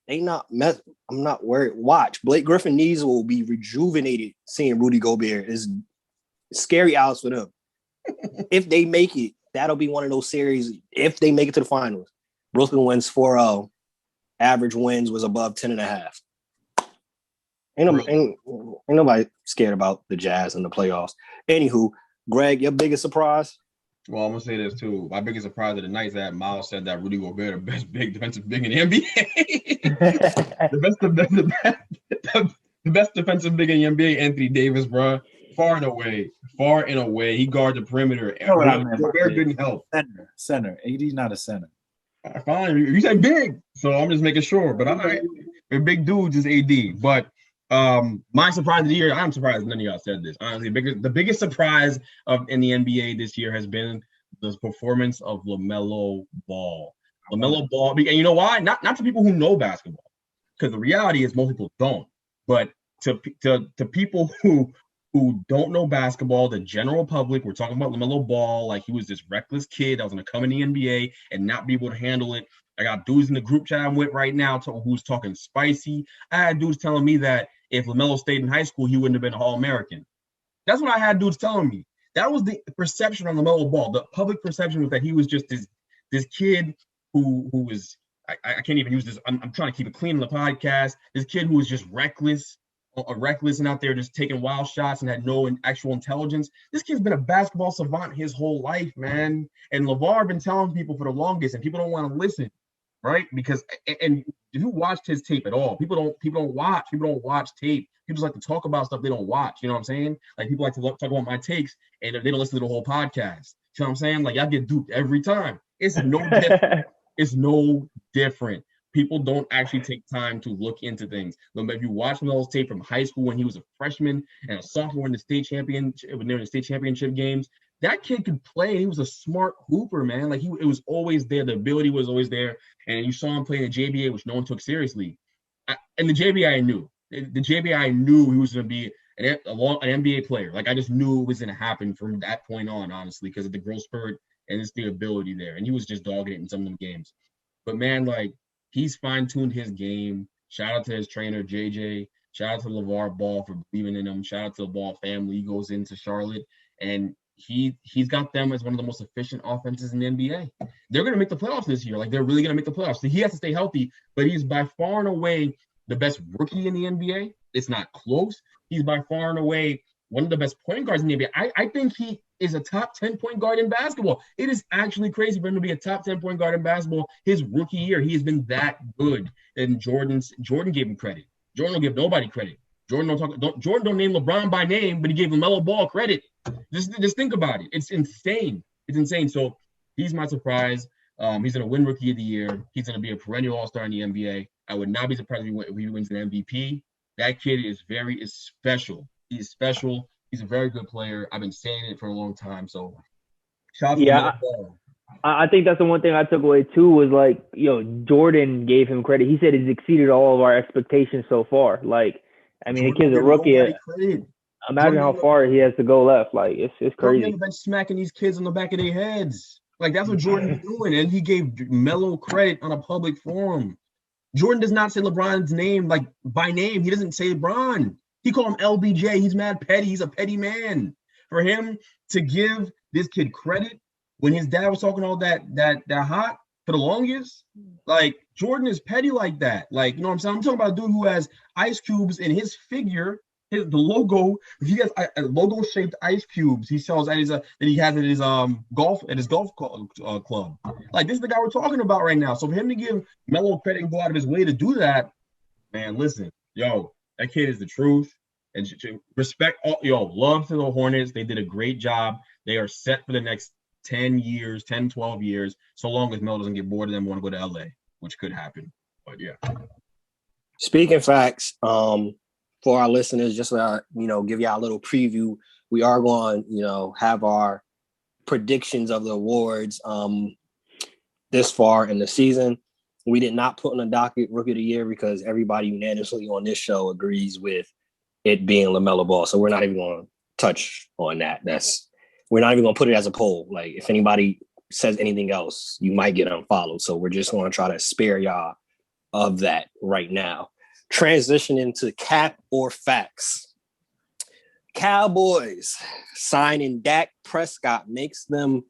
Speaker 2: I'm not worried. Watch. Blake Griffin knees will be rejuvenated seeing Rudy Gobert. Is scary hours for them. If they make it, that'll be one of those series. If they make it to the finals, Brooklyn wins 4-0. Average wins was above 10.5. Ain't nobody scared about the Jazz in the playoffs. Anywho, Greg, your biggest surprise?
Speaker 4: Well, I'm gonna say this too. My biggest surprise of the night is that Miles said that Rudy Gobert, the best big defensive big in the NBA. the best defensive big in the NBA, Anthony Davis, bro. Far and away, he guarded the perimeter. Gobert didn't help.
Speaker 3: Center. AD not a center.
Speaker 4: Fine, you said big, so I'm just making sure. But I'm not a big dude, just AD. But my surprise of the year, I'm surprised none of y'all said this. Honestly, the biggest surprise in the NBA this year has been the performance of Lamello Ball. Lamello Ball, and you know why? Not to people who know basketball, because the reality is most people don't. But to people who don't know basketball, the general public, we're talking about Lamello Ball like he was this reckless kid that was going to come in the NBA and not be able to handle it. I got dudes in the group chat I'm with right now who's talking spicy. I had dudes telling me that if LaMelo stayed in high school, he wouldn't have been an All-American. That's what I had dudes telling me. That was the perception on LaMelo Ball. The public perception was that he was just this kid who was I can't even use this. I'm trying to keep it clean in the podcast. This kid who was just reckless and out there just taking wild shots and had no actual intelligence. This kid's been a basketball savant his whole life, man. And LeVar been telling people for the longest, and people don't want to listen, right? Because and if you watched his tape at all, people don't watch tape. People just like to talk about stuff they don't watch. You know what I'm saying? Like people like to talk about my takes, and they don't listen to the whole podcast. You know what I'm saying? Like I get duped every time. It's no different. It's no different. People don't actually take time to look into things. If you watch Melo's tape from high school when he was a freshman and a sophomore in the state championship, when they were in the state championship games, that kid could play. He was a smart hooper, man. Like it was always there. The ability was always there. And you saw him play in the JBA, which no one took seriously. And the JBA I knew. The JBA I knew he was going to be an NBA player. Like I just knew it was going to happen from that point on, honestly, because of the growth spurt and it's the ability there. And he was just dogging it in some of them games. But man, like, he's fine-tuned his game. Shout out to his trainer, JJ. Shout out to LeVar Ball for believing in him. Shout out to the Ball family. He goes into Charlotte, and he's got them as one of the most efficient offenses in the NBA. They're going to make the playoffs this year. Like, they're really going to make the playoffs. So he has to stay healthy, but he's by far and away the best rookie in the NBA. It's not close. He's by far and away one of the best point guards in the NBA. I think he is a top 10 point guard in basketball. It is actually crazy for him to be a top 10 point guard in basketball. His rookie year, he has been that good. And Jordan gave him credit. Jordan don't give nobody credit. Jordan don't name LeBron by name, but he gave LaMelo Ball credit. Just think about it. It's insane. It's insane. So he's my surprise. He's going to win Rookie of the Year. He's going to be a perennial All-Star in the NBA. I would not be surprised if he wins an MVP. That kid is special. He's special. He's a very good player. I've been saying it for a long time. So, shout out to LaMelo Ball.
Speaker 5: I think that's the one thing I took away too was like, Jordan gave him credit. He said he's exceeded all of our expectations so far. Like, I mean, the kid's a rookie. Imagine how far he has to go left. Like, it's crazy.
Speaker 4: Jordan been smacking these kids on the back of their heads. Like, that's what Jordan's doing. And he gave Melo credit on a public forum. Jordan does not say LeBron's name, like, by name. He doesn't say LeBron. He called him LBJ. He's mad petty. He's a petty man. For him to give this kid credit when his dad was talking all that hot for the longest, like, Jordan is petty like that. Like, you know what I'm saying? I'm talking about a dude who has ice cubes in his figure, the logo. If he has logo-shaped ice cubes, he sells at that he has at his golf club. Like, this is the guy we're talking about right now. So for him to give Melo credit and go out of his way to do that, man, listen, that kid is the truth. And respect love to the Hornets. They did a great job. They are set for the next 10, 12 years, so long as Melo doesn't get bored of them and want to go to LA, which could happen. But yeah.
Speaker 2: Speaking facts, for our listeners, just give y'all a little preview. We are going, have our predictions of the awards this far in the season. We did not put on the docket Rookie of the Year because everybody unanimously on this show agrees with it being Lamello Ball. So we're not even going to touch on that. We're not even going to put it as a poll. Like, if anybody says anything else, you might get unfollowed. So we're just going to try to spare y'all of that right now. Transition into cap or facts. Cowboys signing Dak Prescott makes them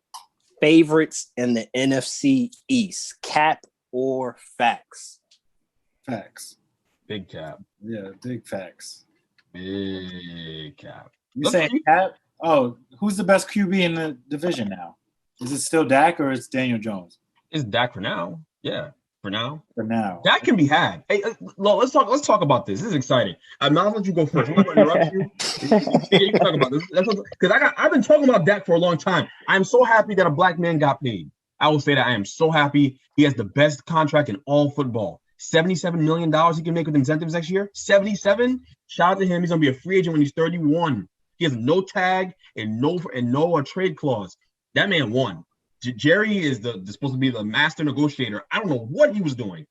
Speaker 2: favorites in the NFC East. Cap or facts?
Speaker 3: Facts.
Speaker 4: Big cap.
Speaker 3: Yeah, big facts.
Speaker 4: Big cap.
Speaker 3: You saying cap? Oh, who's the best QB in the division now? Is it still Dak or it's Daniel Jones?
Speaker 4: It's Dak for now. Yeah, for now.
Speaker 3: For now.
Speaker 4: Dak can be had. Hey, let's talk about this. This is exciting. I'm not gonna let you go first. I'm not gonna interrupt you. You can talk about this. Because I've been talking about Dak for a long time. I'm so happy that a black man got paid. I will say that I am so happy. He has the best contract in all football. $77 million he can make with incentives next year. 77. Shout out to him. He's gonna be a free agent when he's 31. He has no tag and no trade clause. That man won. Jerry is supposed to be the master negotiator. I don't know what he was doing.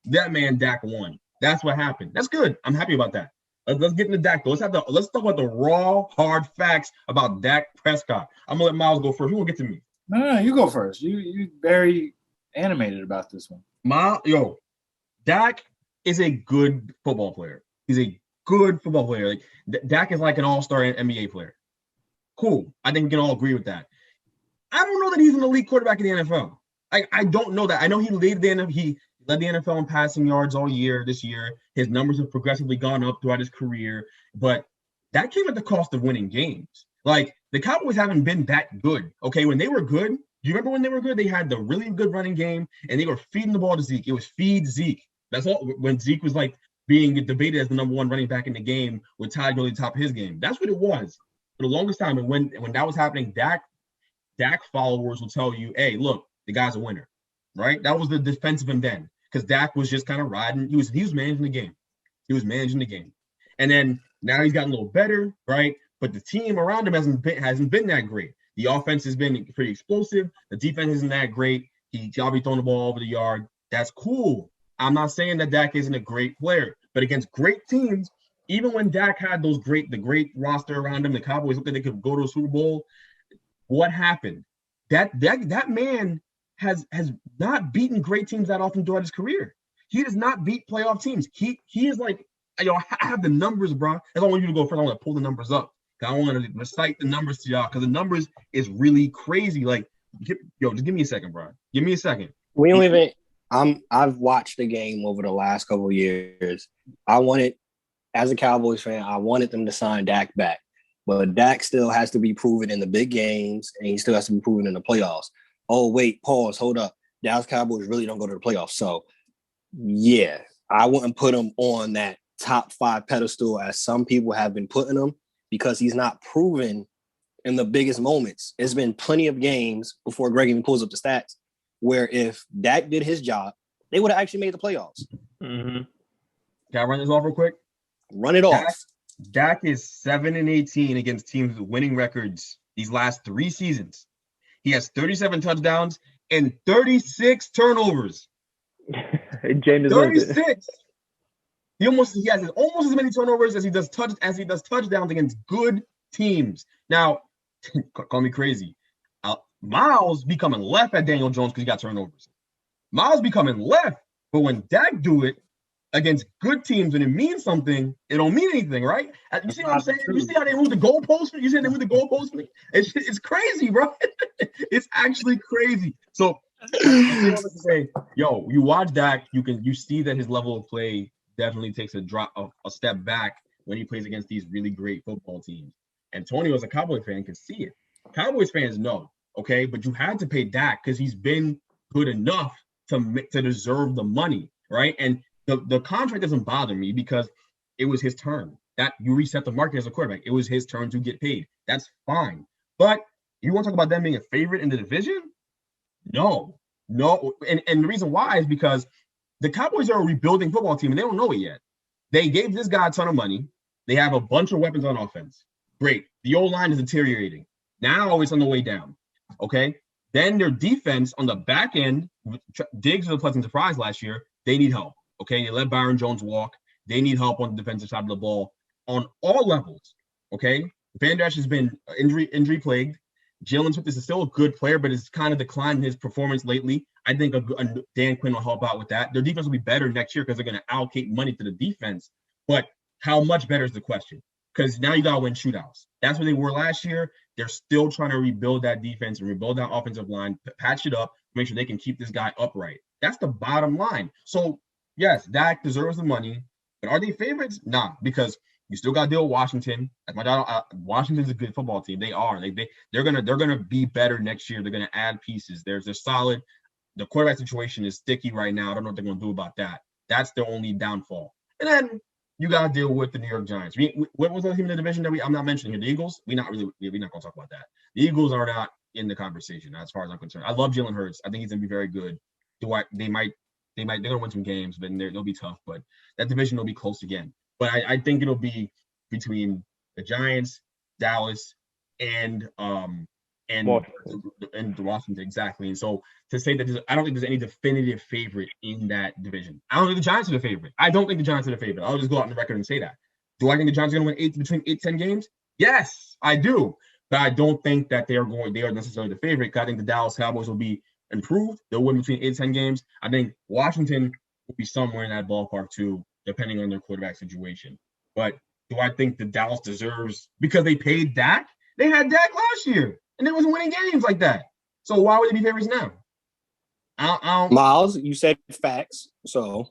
Speaker 4: That man Dak won. That's what happened. That's good. I'm happy about that. Let's get into Dak though. Let's talk about the raw, hard facts about Dak Prescott. I'm gonna let Miles go first. Who will get to me?
Speaker 3: No, you go first. You very animated about this one.
Speaker 4: Dak is a good football player. He's a good football player. Like Dak is like an all-star NBA player. Cool. I think we can all agree with that. I don't know that he's an elite quarterback in the NFL. I don't know that. I know he led the NFL in passing yards all year this year. His numbers have progressively gone up throughout his career, but that came at the cost of winning games. Like, the Cowboys haven't been that good. Okay, when they were good, do you remember when they were good? They had the really good running game, and they were feeding the ball to Zeke. It was feed Zeke. That's all. When Zeke was like being debated as the number one running back in the game with Todd Gurley top of his game. That's what it was for the longest time. And when that was happening, Dak followers will tell you, hey, look, the guy's a winner, right? That was the defense of him then, because Dak was just kind of riding. He was managing the game. He was managing the game. And then now he's gotten a little better, right? But the team around him hasn't been that great. The offense has been pretty explosive. The defense isn't that great. He's probably throwing the ball over the yard. That's cool. I'm not saying that Dak isn't a great player, but against great teams, even when Dak had the great roster around him, the Cowboys looked like they could go to a Super Bowl. What happened? That man has not beaten great teams that often throughout his career. He does not beat playoff teams. He is like, I have the numbers, bro. That's why I want you to go first. I want to pull the numbers up. I want to recite the numbers to y'all because the numbers is really crazy. Like, just give me a second, bro. Give me a second.
Speaker 2: We don't even. I've watched the game over the last couple of years. As a Cowboys fan, I wanted them to sign Dak back. But Dak still has to be proven in the big games, and he still has to be proven in the playoffs. Oh, wait, pause, hold up. Dallas Cowboys really don't go to the playoffs. So, yeah, I wouldn't put him on that top 5 pedestal as some people have been putting him because he's not proven in the biggest moments. It's been plenty of games before Greg even pulls up the stats where if Dak did his job, they would have actually made the playoffs.
Speaker 4: Mm-hmm. Can I run this off real quick?
Speaker 2: Run it off.
Speaker 4: Dak is 7-18 against teams with winning records these last 3 seasons. He has 37 touchdowns and 36 turnovers.
Speaker 5: James
Speaker 4: 36. He has almost as many turnovers as he does touchdowns against good teams. Now, call me crazy. Miles becoming left at Daniel Jones because he got turnovers. Miles becoming left, but when Dak do it against good teams and it means something, it don't mean anything, right? You see what I'm saying? You see how they move the goalposts? You see how they move the goalposts for me? It's crazy, bro. It's actually crazy. So I want to say, you watch Dak, you see that his level of play definitely takes a step back when he plays against these really great football teams. Antonio, as a Cowboy fan, can see it. Cowboys fans know, okay, but you had to pay Dak because he's been good enough to deserve the money, right? And the contract doesn't bother me because it was his turn. That you reset the market as a quarterback. It was his turn to get paid. That's fine. But you want to talk about them being a favorite in the division? No. And the reason why is because the Cowboys are a rebuilding football team and they don't know it yet. They gave this guy a ton of money. They have a bunch of weapons on offense. Great. The O-line is deteriorating. Now it's on the way down. Okay. Then their defense on the back end, Diggs was a pleasant surprise last year. They need help. Okay, they let Byron Jones walk. They need help on the defensive side of the ball on all levels. Okay, Van Der Esch has been injury plagued. Jalen Smith is still a good player, but has kind of declined his performance lately. I think Dan Quinn will help out with that. Their defense will be better next year because they're going to allocate money to the defense. But how much better is the question? Because now you got to win shootouts. That's what they were last year. They're still trying to rebuild that defense and rebuild that offensive line, patch it up, make sure they can keep this guy upright. That's the bottom line. So, yes, Dak deserves the money. But are they favorites? Nah, because you still got to deal with Washington. Washington's a good football team. They are. They're gonna be better next year. They're gonna add pieces. They're solid. The quarterback situation is sticky right now. I don't know what they're gonna do about that. That's their only downfall. And then you got to deal with the New York Giants. What was the team in the division that I'm not mentioning here? The Eagles? We're not going to talk about that. The Eagles are not in the conversation as far as I'm concerned. I love Jalen Hurts. I think he's going to be very good. They're going to win some games, but they'll be tough. But that division will be close again. But I think it'll be between the Giants, Dallas, and Washington, exactly. And so to say that I don't think there's any definitive favorite in that division. I don't think the Giants are the favorite. I don't think the Giants are the favorite. I'll just go out on the record and say that. Do I think the Giants are going to win between 8-10 games? Yes, I do. But I don't think that they are necessarily the favorite, because I think the Dallas Cowboys will be improved. They'll win between 8-10 games. I think Washington will be somewhere in that ballpark too, depending on their quarterback situation. But do I think the Dallas deserves, because they paid Dak? They had Dak last year, and they wasn't winning games like that. So why would they be favorites now?
Speaker 2: Miles, you said facts, so.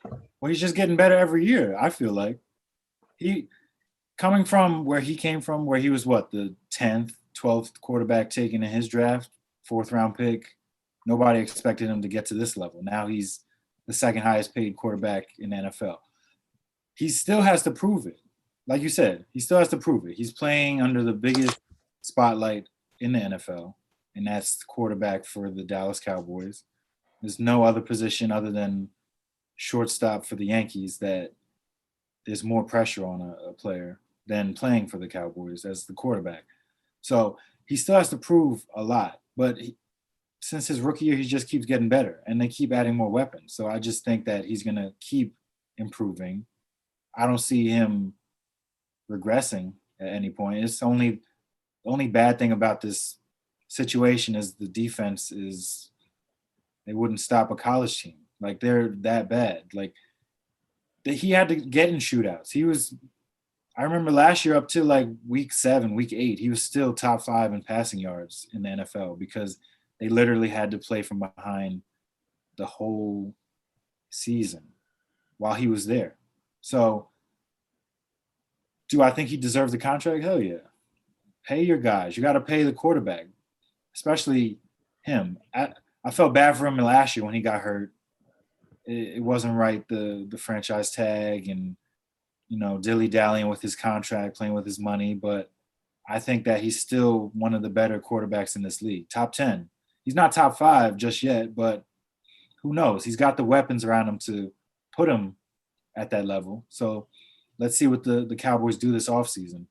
Speaker 3: Well, he's just getting better every year, I feel like. He coming from where he came from, where he was the 10th, 12th quarterback taken in his draft, 4th round pick. Nobody expected him to get to this level. Now he's the second highest paid quarterback in the NFL. He still has to prove it. Like you said, he still has to prove it. He's playing under the biggest spotlight in the NFL, and that's the quarterback for the Dallas Cowboys. There's no other position other than shortstop for the Yankees that there's more pressure on a player than playing for the Cowboys as the quarterback. So he still has to prove a lot. But since his rookie year, he just keeps getting better, and they keep adding more weapons. So I just think that he's going to keep improving. I don't see him regressing at any point. It's the only bad thing about this situation is the defense is they wouldn't stop a college team. Like, they're that bad. Like, he had to get in shootouts. I remember last year up to like week 7, week 8, he was still top 5 in passing yards in the NFL because they literally had to play from behind the whole season while he was there. So do I think he deserves the contract? Hell yeah. Pay your guys. You got to pay the quarterback, especially him. I felt bad for him last year when he got hurt. It wasn't right, the franchise tag and, dilly-dallying with his contract, playing with his money. But I think that he's still one of the better quarterbacks in this league. Top 10. He's not top 5 just yet, but who knows? He's got the weapons around him to put him at that level. So let's see what the Cowboys do this offseason.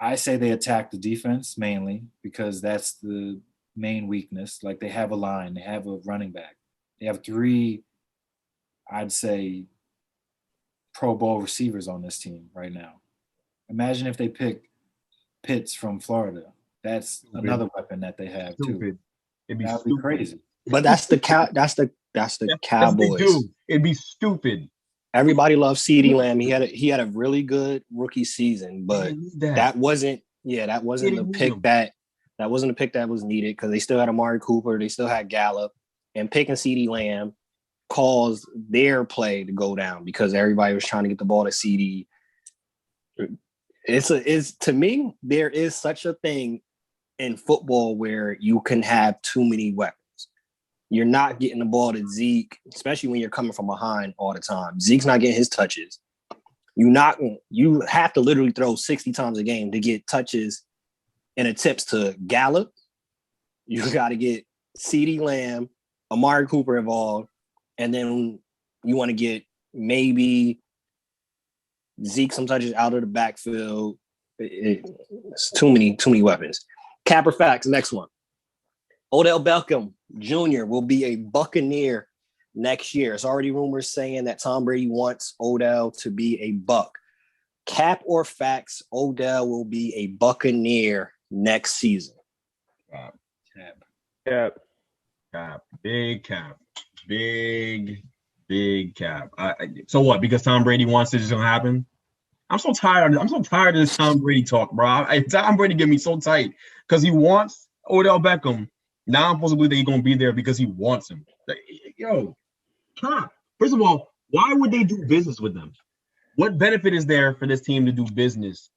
Speaker 3: I say they attack the defense mainly because that's the main weakness. Like, they have a line. They have a running back. They have 3, I'd say, Pro Bowl receivers on this team right now. Imagine if they pick Pitts from Florida. That's another weapon that they have too.
Speaker 4: It'd be
Speaker 3: crazy.
Speaker 2: But that's the Cowboys.
Speaker 4: It'd be stupid.
Speaker 2: Everybody loves CeeDee Lamb. He had a really good rookie season, but that wasn't the pick that was needed because they still had Amari Cooper, they still had Gallup, and picking CeeDee Lamb caused their play to go down because everybody was trying to get the ball to CeeDee. It's to me, there is such a thing in football where you can have too many weapons. You're not getting the ball to Zeke, especially when you're coming from behind all the time. Zeke's not getting his touches. You have to literally throw 60 times a game to get touches and attempts to Gallup. You got to get CeeDee Lamb, Amari Cooper involved, and then you want to get maybe Zeke some touches out of the backfield. It's too many weapons. Cap or facts? Next one. Odell Beckham Jr. will be a Buccaneer next year. It's already rumors saying that Tom Brady wants Odell to be a Buck. Cap or facts? Odell will be a Buccaneer next season.
Speaker 3: Cap.
Speaker 4: Big cap. Big cap. So what? Because Tom Brady wants this, it's gonna happen. I'm so tired of this Tom Brady talk, bro. Tom Brady get me so tight because he wants Odell Beckham. Now I'm supposed to believe that he's gonna be there because he wants him. Like, yo, Cap. First of all, why would they do business with them? What benefit is there for this team to do business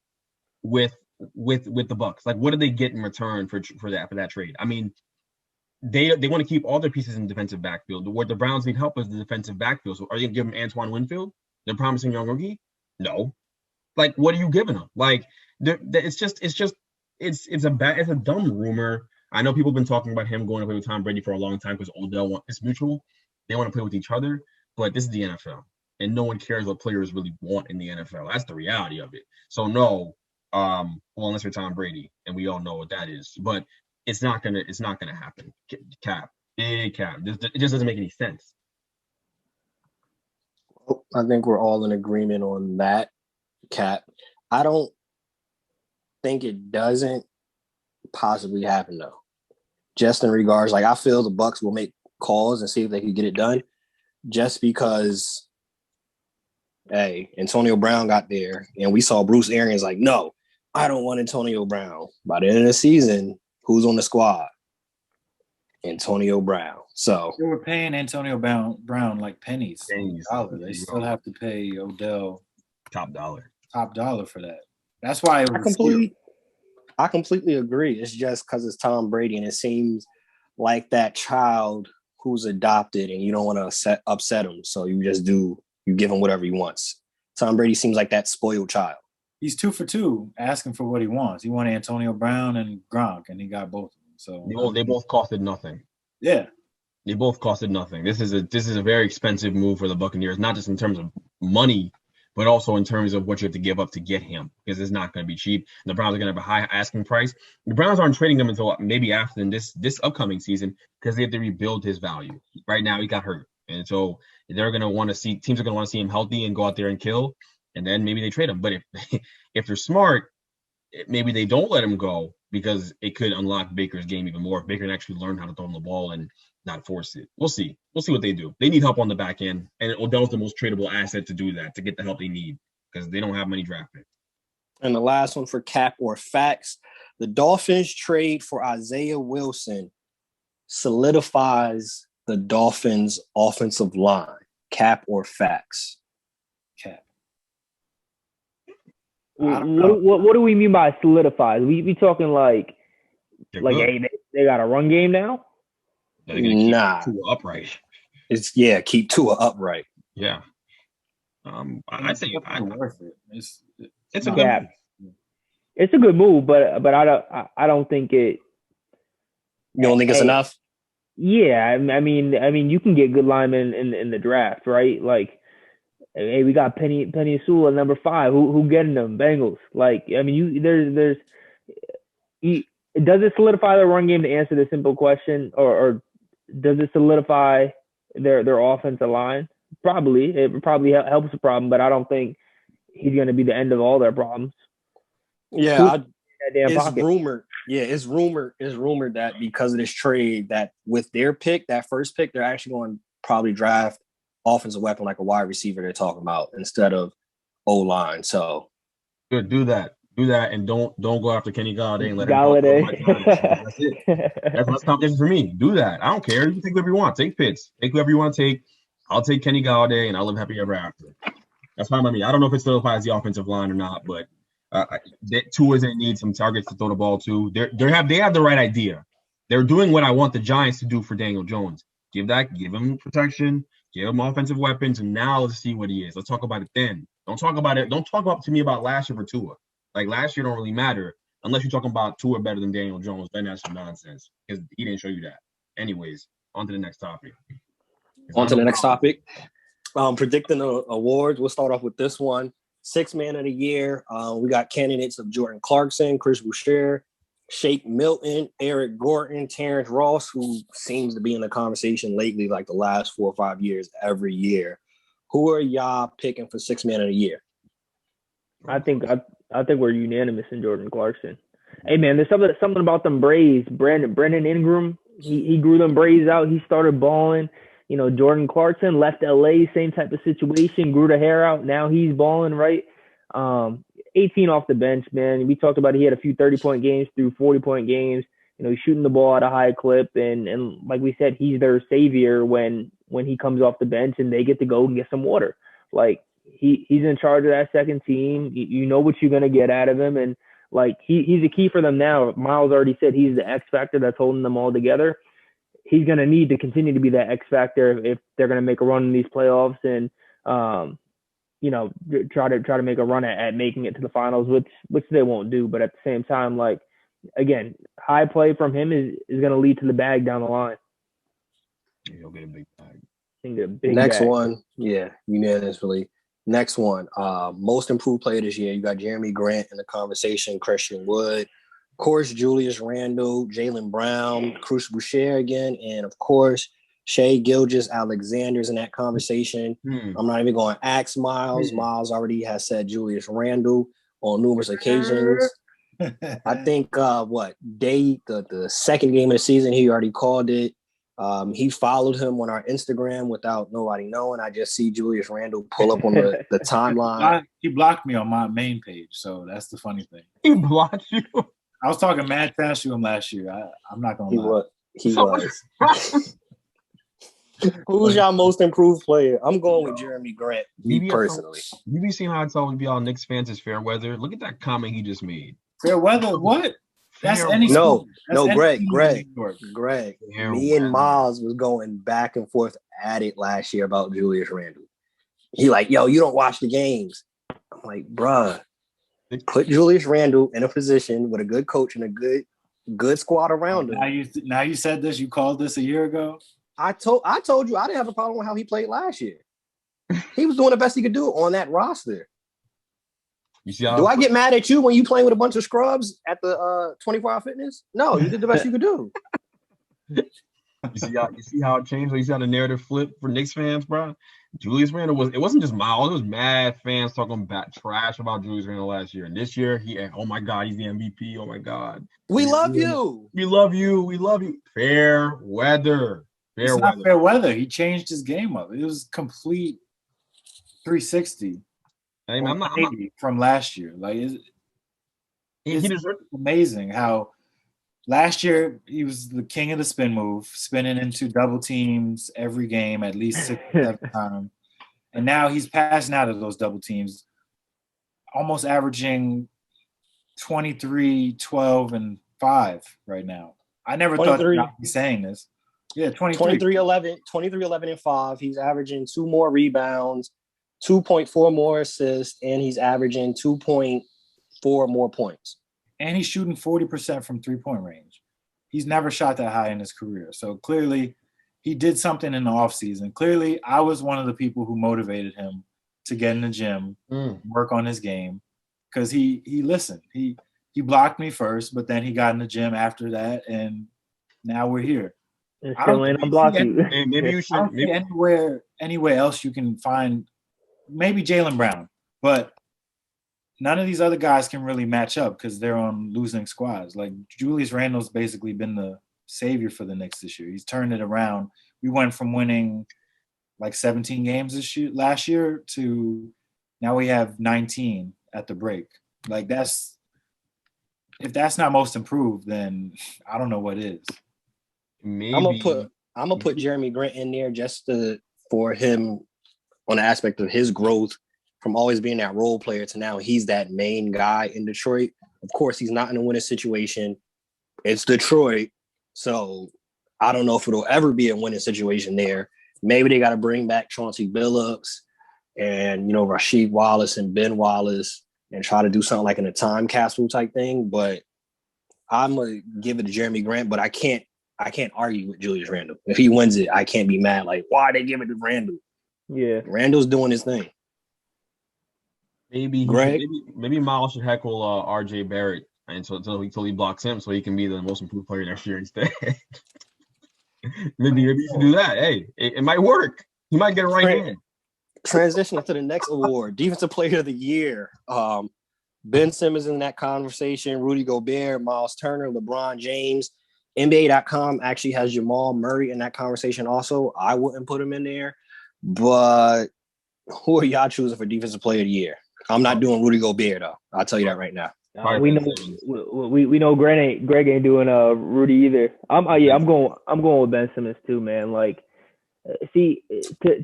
Speaker 4: with the Bucks? Like, what do they get in return for that trade? I mean, they want to keep all their pieces in defensive backfield. What the Browns need help is the defensive backfield. So are you gonna give them Antoine Winfield? They're promising young rookie? No. Like, what are you giving them? Like, it's a dumb rumor. I know people have been talking about him going to play with Tom Brady for a long time because Odell it's mutual. They want to play with each other, but this is the NFL, and no one cares what players really want in the NFL. That's the reality of it. So no, well, unless you're Tom Brady, and we all know what that is, but it's not gonna happen. Cap, big cap. It just doesn't make any sense.
Speaker 2: I think we're all in agreement on that, Cap. I don't think it doesn't possibly happen though. Just in regards, like I feel the Bucks will make calls and see if they can get it done. Just because, hey, Antonio Brown got there, and we saw Bruce Arians like, no, I don't want Antonio Brown. By the end of the season, who's on the squad? Antonio Brown. So
Speaker 3: they were paying Antonio Brown like pennies.
Speaker 4: Dollars.
Speaker 3: They still have to pay Odell
Speaker 4: top dollar
Speaker 3: for that. That's why
Speaker 2: I completely agree. It's just because it's Tom Brady, and it seems like that child who's adopted, and you don't want to upset him, so you give him whatever he wants. Tom Brady seems like that spoiled child.
Speaker 3: He's 2 for 2, asking for what he wants. He wanted Antonio Brown and Gronk, and he got both of them. So
Speaker 4: they both costed nothing.
Speaker 3: Yeah,
Speaker 4: they both costed nothing. This is a very expensive move for the Buccaneers, not just in terms of money, but also in terms of what you have to give up to get him, because it's not going to be cheap. The Browns are going to have a high asking price. The Browns aren't trading him until maybe after this upcoming season because they have to rebuild his value. Right now, he got hurt. And so they're going to want to see – teams are going to want to see him healthy and go out there and kill, and then maybe they trade him. But if they're smart, maybe they don't let him go because it could unlock Baker's game even more. If Baker can actually learn how to throw him the ball and not force it. We'll see. We'll see what they do. They need help on the back end, and Odell's the most tradable asset to do that, to get the help they need, because they don't have many draft picks.
Speaker 2: And the last one for cap or facts, the Dolphins trade for Isaiah Wilson solidifies the Dolphins' offensive line. Cap or facts?
Speaker 3: Cap.
Speaker 5: What do we mean by solidifies? We talking like hey, they got a run game now?
Speaker 2: Nah.
Speaker 4: Tua upright.
Speaker 2: Keep Tua upright.
Speaker 4: Yeah. I'd say
Speaker 3: worth it.
Speaker 4: It's a good move.
Speaker 5: It's a good move, but I don't think it.
Speaker 2: You don't think it's enough?
Speaker 5: Yeah, I mean, you can get good linemen in the draft, right? Like, hey, we got Penny Sewell at number 5. Who getting them? Bengals. Like, I mean, does it solidify the run game to answer the simple question, or does it solidify their offensive line? Probably. It probably helps the problem, but I don't think he's going to be the end of all their problems.
Speaker 2: Yeah, it's rumored. Yeah, it's rumored that because of this trade, that with their pick, that first pick, they're actually going to probably draft offensive weapon like a wide receiver they're talking about instead of O-line. So
Speaker 4: good, do that, and don't go after Kenny Galladay and let
Speaker 5: him.
Speaker 4: That's it. That's less competition for me. Do that. I don't care. You can take whoever you want. Take Pitts. Take whoever you want to take. I'll take Kenny Galladay, and I'll live happy ever after. That's fine by me. I don't know if it solidifies the offensive line or not, but Tua is going to need some targets to throw the ball to. They have the right idea. They're doing what I want the Giants to do for Daniel Jones. Give him protection, give him offensive weapons, and now let's see what he is. Let's talk about it then. Don't talk to me about last year for Tua. Like, last year don't really matter unless you're talking about Tua better than Daniel Jones. Then that's some nonsense because he didn't show you that. Anyways, on to the next topic.
Speaker 2: Predicting the awards. We'll start off with this one. 6th man of the year. We got candidates of Jordan Clarkson, Chris Boucher, Shake Milton, Eric Gordon, Terrence Ross, who seems to be in the conversation lately, like the last 4 or 5 years, every year. Who are y'all picking for Sixth Man of the Year?
Speaker 5: I think we're unanimous in Jordan Clarkson. Hey man, there's something about them braids. Brandon Ingram, he grew them braids out. He started balling. You know, Jordan Clarkson left LA, same type of situation, grew the hair out. Now he's balling, right? 18 off the bench, man. We talked about he had a few 30-point games through 40-point games. You know, he's shooting the ball at a high clip, and like we said, he's their savior when he comes off the bench and they get to go and get some water. Like he's in charge of that second team. You know what you're gonna get out of him, and like he's a key for them now. Miles already said he's the X factor that's holding them all together. He's gonna need to continue to be that X factor if they're gonna make a run in these playoffs and you know, try to make a run at making it to the finals, which they won't do. But at the same time, like again, high play from him is gonna lead to the bag down the line.
Speaker 4: He'll get a big bag.
Speaker 2: Next bag. One, yeah, unanimously. Next one, most improved player this year. You got Jeremy Grant in the conversation, Christian Wood, of course, Julius Randle, Jaylen Brown, Cruz Boucher again, and of course, Shea Gilgeous-Alexander's in that conversation. I'm not even going to ask Miles. Miles already has said Julius Randle on numerous occasions. I think the second game of the season, he already called it. He followed him on our Instagram without nobody knowing. I just see Julius Randle pull up on the timeline.
Speaker 3: He blocked me on my main page, so that's the funny thing.
Speaker 4: He blocked you?
Speaker 3: I was talking mad trash to him last year. I'm not going to lie.
Speaker 2: He was. Who's y'all most improved player? I'm going with Jeremy Grant, me personally.
Speaker 4: You be seeing how I tell y'all Knicks fans is fair weather? Look at that comment he just made.
Speaker 3: Fair weather? What? That's any
Speaker 2: No, Greg.
Speaker 4: Fair
Speaker 2: Me and Miles was going back and forth at it last year about Julius Randle. He like, yo, you don't watch the games. I'm like, bruh, put Julius Randle in a position with a good coach and a good squad around him.
Speaker 3: Now you said this. You called this a year ago.
Speaker 2: I told you I didn't have a problem with how he played last year. He was doing the best he could do on that roster.
Speaker 4: You see
Speaker 2: do I get mad at you when you playing with a bunch of scrubs at the 24-hour fitness? No, you did the best you could do.
Speaker 4: You see how it changed? You see how the narrative flipped for Knicks fans, bro? Julius Randle it wasn't just Miles, it was mad fans talking trash about Julius Randle last year. And this year, oh my God, he's the MVP. Oh my God.
Speaker 2: We love you.
Speaker 4: We love you. We love you. Fair weather.
Speaker 3: It's not fair weather. He changed his game up. It was complete 360.
Speaker 4: I mean, I'm not
Speaker 3: from last year. Like it's amazing how last year he was the king of the spin move, spinning into double teams every game at least 6 or 7 times. And now he's passing out of those double teams, almost averaging 23, 12, and 5 right now. I never thought I'd be saying this. Yeah,
Speaker 2: 23, 11, and 5. He's averaging 2 more rebounds, 2.4 more assists, and he's averaging 2.4 more points.
Speaker 3: And he's shooting 40% from 3-point range. He's never shot that high in his career. So clearly he did something in the offseason. Clearly I was one of the people who motivated him to get in the gym, work on his game, because he listened. He blocked me first, but then he got in the gym after that, and now we're here.
Speaker 5: I don't unblock you.
Speaker 4: Maybe you should.
Speaker 3: Anywhere else you can find maybe Jaylen Brown, but none of these other guys can really match up because they're on losing squads. Like Julius Randle's basically been the savior for the Knicks this year. He's turned it around. We went from winning like 17 games last year to now we have 19 at the break. Like if that's not most improved, then I don't know what is.
Speaker 2: Maybe. I'm gonna put Jeremy Grant in there just for him on the aspect of his growth from always being that role player to now he's that main guy in Detroit. Of course, he's not in a winning situation. It's Detroit, so I don't know if it'll ever be a winning situation there. Maybe they got to bring back Chauncey Billups and Rasheed Wallace and Ben Wallace and try to do something like in a time capsule type thing. But I'm gonna give it to Jeremy Grant, but I can't argue with Julius Randle. If he wins it, I can't be mad. Like, why they give it to Randle?
Speaker 5: Yeah.
Speaker 2: Randle's doing his thing.
Speaker 4: Maybe Miles should heckle RJ Barrett And so until he blocks him, so he can be the most improved player next year instead. maybe you should do that. Hey, it might work. He might get a right hand.
Speaker 2: Transitioning to the next award, Defensive Player of the Year. Ben Simmons in that conversation, Rudy Gobert, Miles Turner, LeBron James. NBA.com actually has Jamal Murray in that conversation also. I wouldn't put him in there. But who are y'all choosing for Defensive Player of the Year? I'm not doing Rudy Gobert, though. I'll tell you that right now.
Speaker 5: We know Greg ain't doing Rudy either. I'm going with Ben Simmons too, man. Like, see,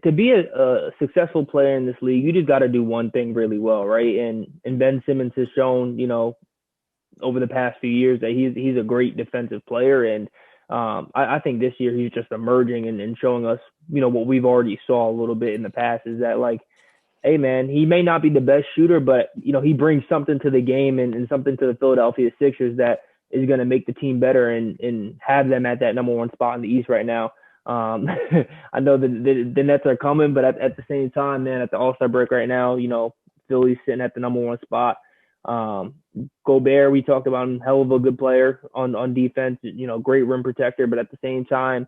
Speaker 5: to be a successful player in this league, you just got to do one thing really well, right? And Ben Simmons has shown, over the past few years that he's a great defensive player, and I think this year he's just emerging and showing us, what we've already saw a little bit in the past is that, like, hey man, he may not be the best shooter, but he brings something to the game and something to the Philadelphia Sixers that is going to make the team better and have them at that number one spot in the East right now. I know that the Nets are coming, but at the same time, man, at the All-Star break right now, Philly's sitting at the number one spot. Gobert, we talked about him, hell of a good player on defense, great rim protector, but at the same time,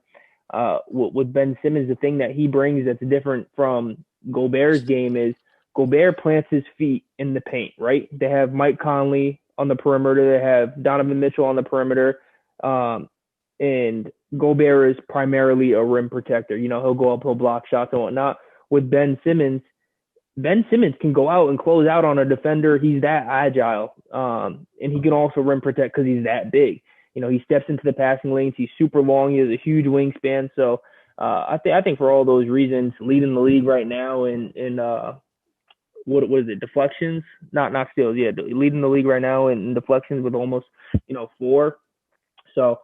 Speaker 5: with Ben Simmons, the thing that he brings that's different from Gobert's game is Gobert plants his feet in the paint, right? They have Mike Conley on the perimeter. They have Donovan Mitchell on the perimeter. And Gobert is primarily a rim protector. He'll go up, he'll block shots and whatnot. With Ben Simmons can go out and close out on a defender. He's that agile. And he can also rim protect because he's that big. He steps into the passing lanes. He's super long. He has a huge wingspan. So I think for all those reasons, leading the league right now in what is it? Deflections? Not steals. Yeah, leading the league right now in deflections with almost 4. So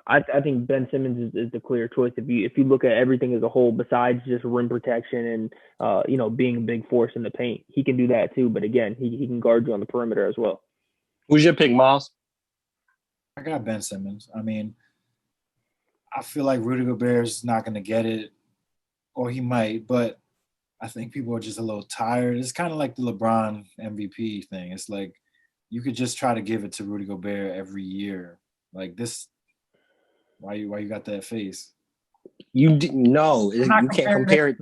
Speaker 5: I think Ben Simmons is the clear choice if you look at everything as a whole besides just rim protection and being a big force in the paint. He can do that too, but again, he can guard you on the perimeter as well.
Speaker 2: Who's your pick, Miles?
Speaker 3: I got Ben Simmons. I mean, I feel like Rudy Gobert is not going to get it, or he might, but I think people are just a little tired. It's kind of like the LeBron MVP thing. It's like you could just try to give it to Rudy Gobert every year. Like this, why you got that face? You
Speaker 2: can't compare it.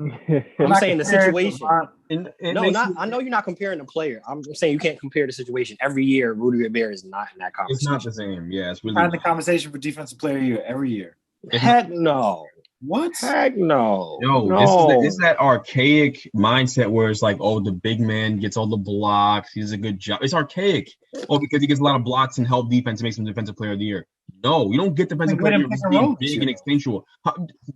Speaker 2: I'm saying the situation. I know you're not comparing the player. I'm saying you can't compare the situation. Every year, Rudy Gobert is not in that conversation.
Speaker 4: It's not the same. Yeah, it's really
Speaker 3: not in the conversation for Defensive Player of the Year every year.
Speaker 2: Heck no.
Speaker 3: What?
Speaker 2: Heck no.
Speaker 4: No. This is that archaic mindset where it's like, oh, the big man gets all the blocks. He does a good job. It's archaic. Oh, because he gets a lot of blocks and help defense makes him Defensive Player of the Year. No, you don't get Defensive Player of the Year just being big and instinctual.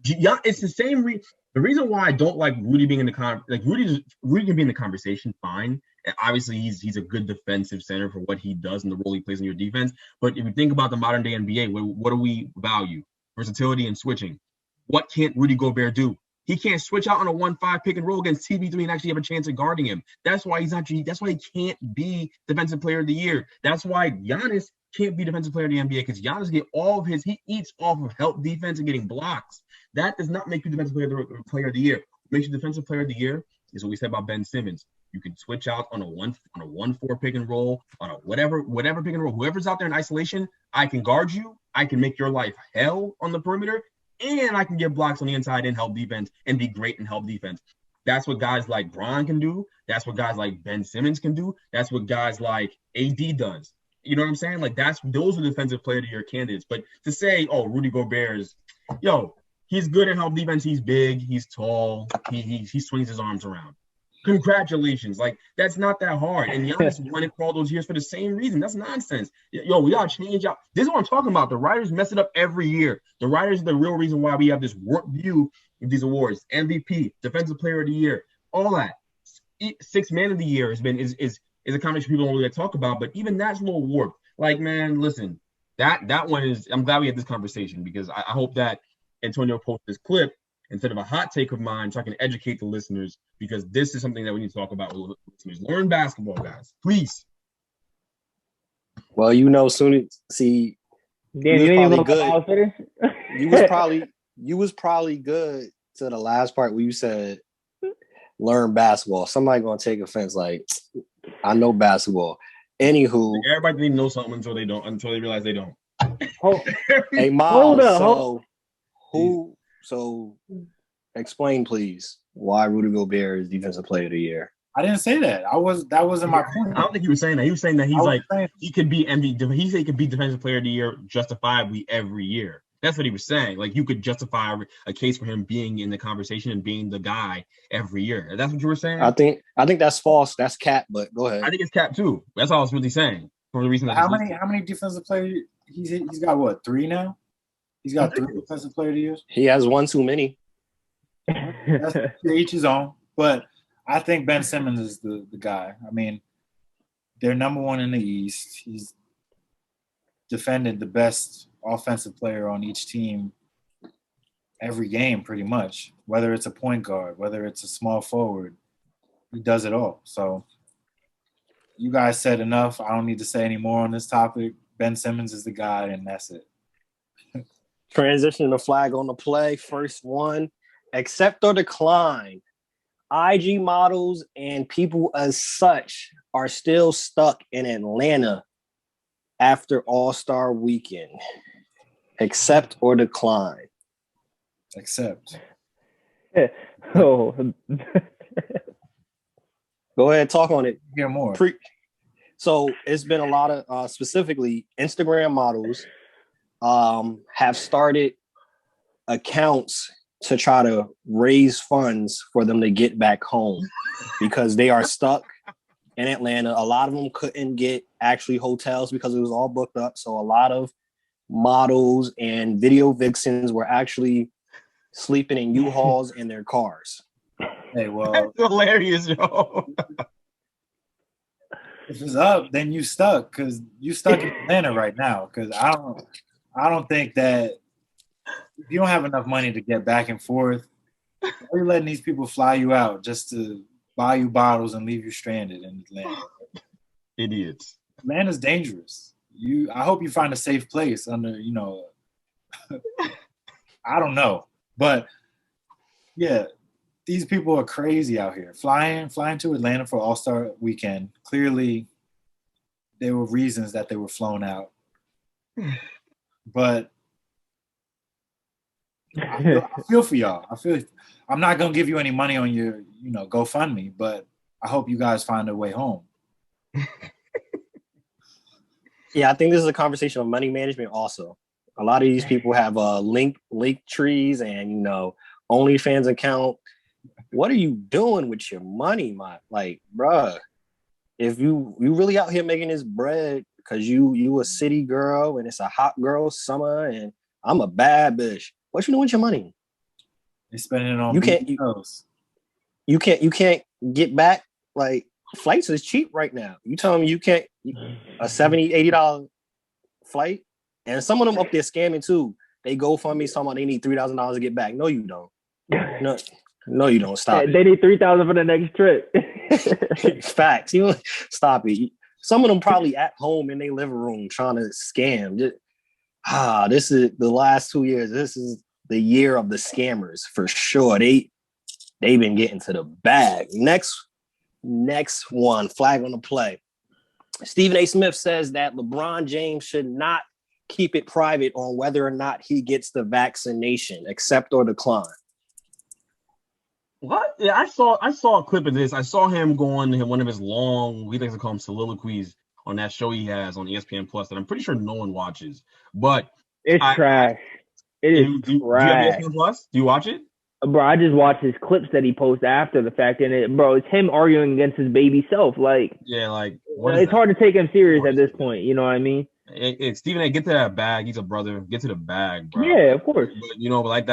Speaker 4: Yeah, it's the same. The reason why I don't like Rudy being in the Rudy can be in the conversation, fine. And obviously, he's a good defensive center for what he does and the role he plays in your defense. But if you think about the modern day NBA, what do we value? Versatility and switching. What can't Rudy Gobert do? He can't switch out on a 1-5 pick and roll against TB3 and actually have a chance of guarding him. That's why he can't be Defensive Player of the Year. That's why Giannis can't be Defensive Player of the NBA, because Giannis he eats off of help defense and getting blocks. That does not make you Defensive Player of the Year. What makes you Defensive Player of the Year is what we said about Ben Simmons. You can switch out on a 1-4 pick and roll, on a whatever pick and roll. Whoever's out there in isolation, I can guard you. I can make your life hell on the perimeter, and I can get blocks on the inside and help defense and be great in help defense. That's what guys like Bron can do. That's what guys like Ben Simmons can do. That's what guys like AD does. You know what I'm saying? Like those are Defensive Player of the Year candidates. But to say, oh, Rudy Gobert is, he's good in help defense. He's big. He's tall. He swings his arms around. Congratulations. Like, that's not that hard. And Giannis won it for all those years for the same reason. That's nonsense. We got to change out. This is what I'm talking about. The writers mess it up every year. The writers are the real reason why we have this warped view of these awards. MVP, Defensive Player of the Year, all that. Sixth Man of the Year is a combination people don't really talk about, but even that's a little warped. Like, man, listen, that one is, I'm glad we had this conversation, because I hope that Antonio posts this clip instead of a hot take of mine, so I can educate the listeners, because this is something that we need to talk about with listeners. Learn basketball, guys, please.
Speaker 2: Well, soon see,
Speaker 5: you
Speaker 2: was probably good to the last part where you said learn basketball. Somebody gonna take offense, like, I know basketball. Anywho,
Speaker 4: Everybody need to know something until they realize they don't.
Speaker 2: hey Miles, so explain please why Rudy Gobert is Defensive Player of the Year.
Speaker 3: I didn't say that. That wasn't my point.
Speaker 4: I don't think he was saying that. He was saying that he could be MVP. He said he could be Defensive Player of the Year justifiably every year. That's what he was saying. Like, you could justify a case for him being in the conversation and being the guy every year. That's what you were saying?
Speaker 2: I think that's false. That's cap, but go ahead.
Speaker 4: I think it's cap too. That's all I was really saying. For the reason that
Speaker 3: how many defensive players he's got? What, 3 now? He's got 3 defensive player of the year.
Speaker 2: He has one too many.
Speaker 3: That's to each his own. But I think Ben Simmons is the guy. I mean, they're number 1 in the East. He's defended the best offensive player on each team every game, pretty much. Whether it's a point guard, whether it's a small forward, he does it all. So you guys said enough. I don't need to say any more on this topic. Ben Simmons is the guy, and that's it.
Speaker 2: Transition to flag on the play. First one, accept or decline. IG models and people as such are still stuck in Atlanta after All-Star weekend. Accept or decline?
Speaker 3: Accept.
Speaker 5: Oh.
Speaker 2: Go ahead, talk on it.
Speaker 3: Hear more.
Speaker 2: So it's been a lot of, specifically, Instagram models have started accounts to try to raise funds for them to get back home because they are stuck in Atlanta. A lot of them couldn't get actually hotels because it was all booked up. So a lot of models and video vixens were actually sleeping in U-Hauls in their cars.
Speaker 3: Hey, well,
Speaker 4: that's hilarious, yo.
Speaker 3: If it's up, then you stuck because you stuck in Atlanta right now. Because I don't think that if you don't have enough money to get back and forth, why are you letting these people fly you out just to buy you bottles and leave you stranded in Atlanta?
Speaker 4: Idiots.
Speaker 3: Atlanta's dangerous. I hope you find a safe place under, I don't know. But yeah, these people are crazy out here. Flying to Atlanta for All-Star weekend. Clearly, there were reasons that they were flown out. But I feel for y'all. I'm not gonna give you any money on your, GoFundMe, but I hope you guys find a way home.
Speaker 2: Yeah, I think this is a conversation of money management also. A lot of these people have link trees and, OnlyFans account. What are you doing with your money, bruh? If you really out here making this bread because you a city girl and it's a hot girl summer and I'm a bad bitch, what you doing with your money?
Speaker 3: They're spending it on
Speaker 2: you can't get back. Like, flights is cheap right now. You tell me you can't a $70, $80 flight, and some of them up there scamming too. They GoFundMe talking about they need $3,000 to get back. No, you don't. No, you don't. Stop it.
Speaker 5: They need $3,000 for the next trip.
Speaker 2: Facts. Stop it. Some of them probably at home in their living room trying to scam. This is the last 2 years. This is the year of the scammers for sure. They've been getting to the bag. Next one, flag on the play. Stephen A. Smith says that LeBron James should not keep it private on whether or not he gets the vaccination, accept or decline.
Speaker 4: What? Yeah, I saw a clip of this. I saw him go on one of his long, we like to call them soliloquies on that show he has on ESPN Plus that I'm pretty sure no one watches. But
Speaker 5: it's trash. It is trash.
Speaker 4: Do you have ESPN Plus? Do you watch it?
Speaker 5: Bro, I just watch his clips that he posts after the fact, and it's him arguing against his baby self. It's hard to take him serious at this point. You know what I mean?
Speaker 4: It's Stephen A. Get to that bag. He's a brother. Get to the bag, bro.
Speaker 5: Yeah, of course.
Speaker 4: But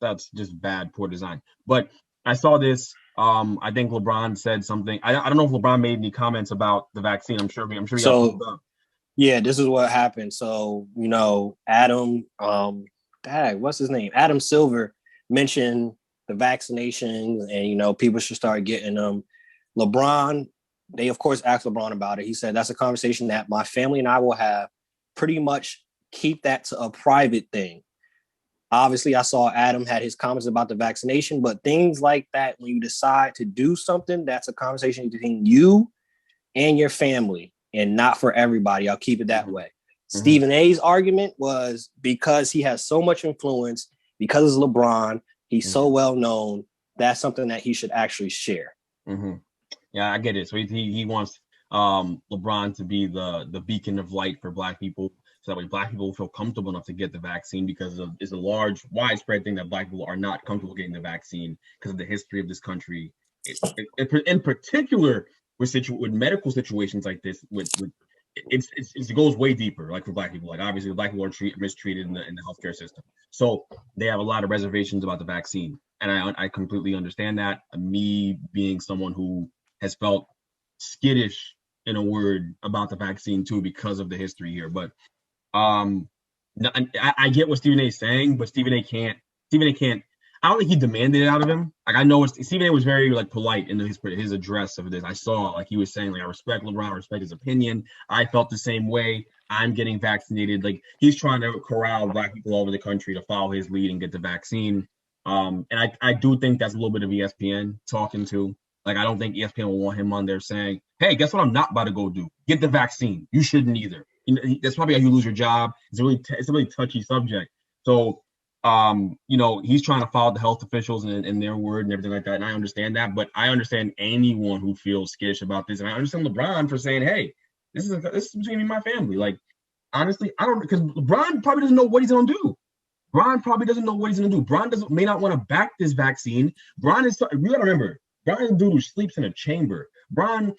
Speaker 4: that's just bad, poor design. But I saw this. I think LeBron said something. I don't know if LeBron made any comments about the vaccine. I'm sure he got pulled up.
Speaker 2: Yeah, this is what happened. So, Adam, what's his name? Adam Silver mentioned the vaccinations and, people should start getting them. LeBron, they of course asked LeBron about it. He said, that's a conversation that my family and I will have. Pretty much keep that to a private thing. Obviously, I saw Adam had his comments about the vaccination, but things like that, when you decide to do something, that's a conversation between you and your family. and not for everybody. I'll keep it that way. Stephen A's argument was because he has so much influence, because it's LeBron, he's so well known, that's something that he should actually share.
Speaker 4: Yeah, I get it. So he wants LeBron to be the beacon of light for Black people, so that way Black people feel comfortable enough to get the vaccine, because it's a large, widespread thing that Black people are not comfortable getting the vaccine because of the history of this country. In particular, with medical situations like this, it goes way deeper. Like for Black people, like obviously Black people are mistreated in the healthcare system, so they have a lot of reservations about the vaccine, and I completely understand that. Me being someone who has felt skittish, in a word, about the vaccine too because of the history here, but I get what Stephen A is saying, but Stephen A can't. I don't think he demanded it out of him. Like, I know Stephen A was very like polite in his address of this. I saw, like, he was saying, like, I respect LeBron, I respect his opinion. I felt the same way. I'm getting vaccinated. Like, he's trying to corral Black people all over the country to follow his lead and get the vaccine. And I do think that's a little bit of ESPN talking to. Like, I don't think ESPN will want him on there saying, hey, guess what I'm not about to go do? Get the vaccine. You shouldn't either. You know, that's probably how you lose your job. It's a really touchy subject. So, he's trying to follow the health officials and their word and everything like that. And I understand that, but I understand anyone who feels skittish about this. And I understand LeBron for saying, hey, this is between me and my family. Like, honestly, I don't, because LeBron probably doesn't know what he's going to do. Bron may not want to back this vaccine. You got to remember, Bron is a dude who sleeps in a chamber. Bron,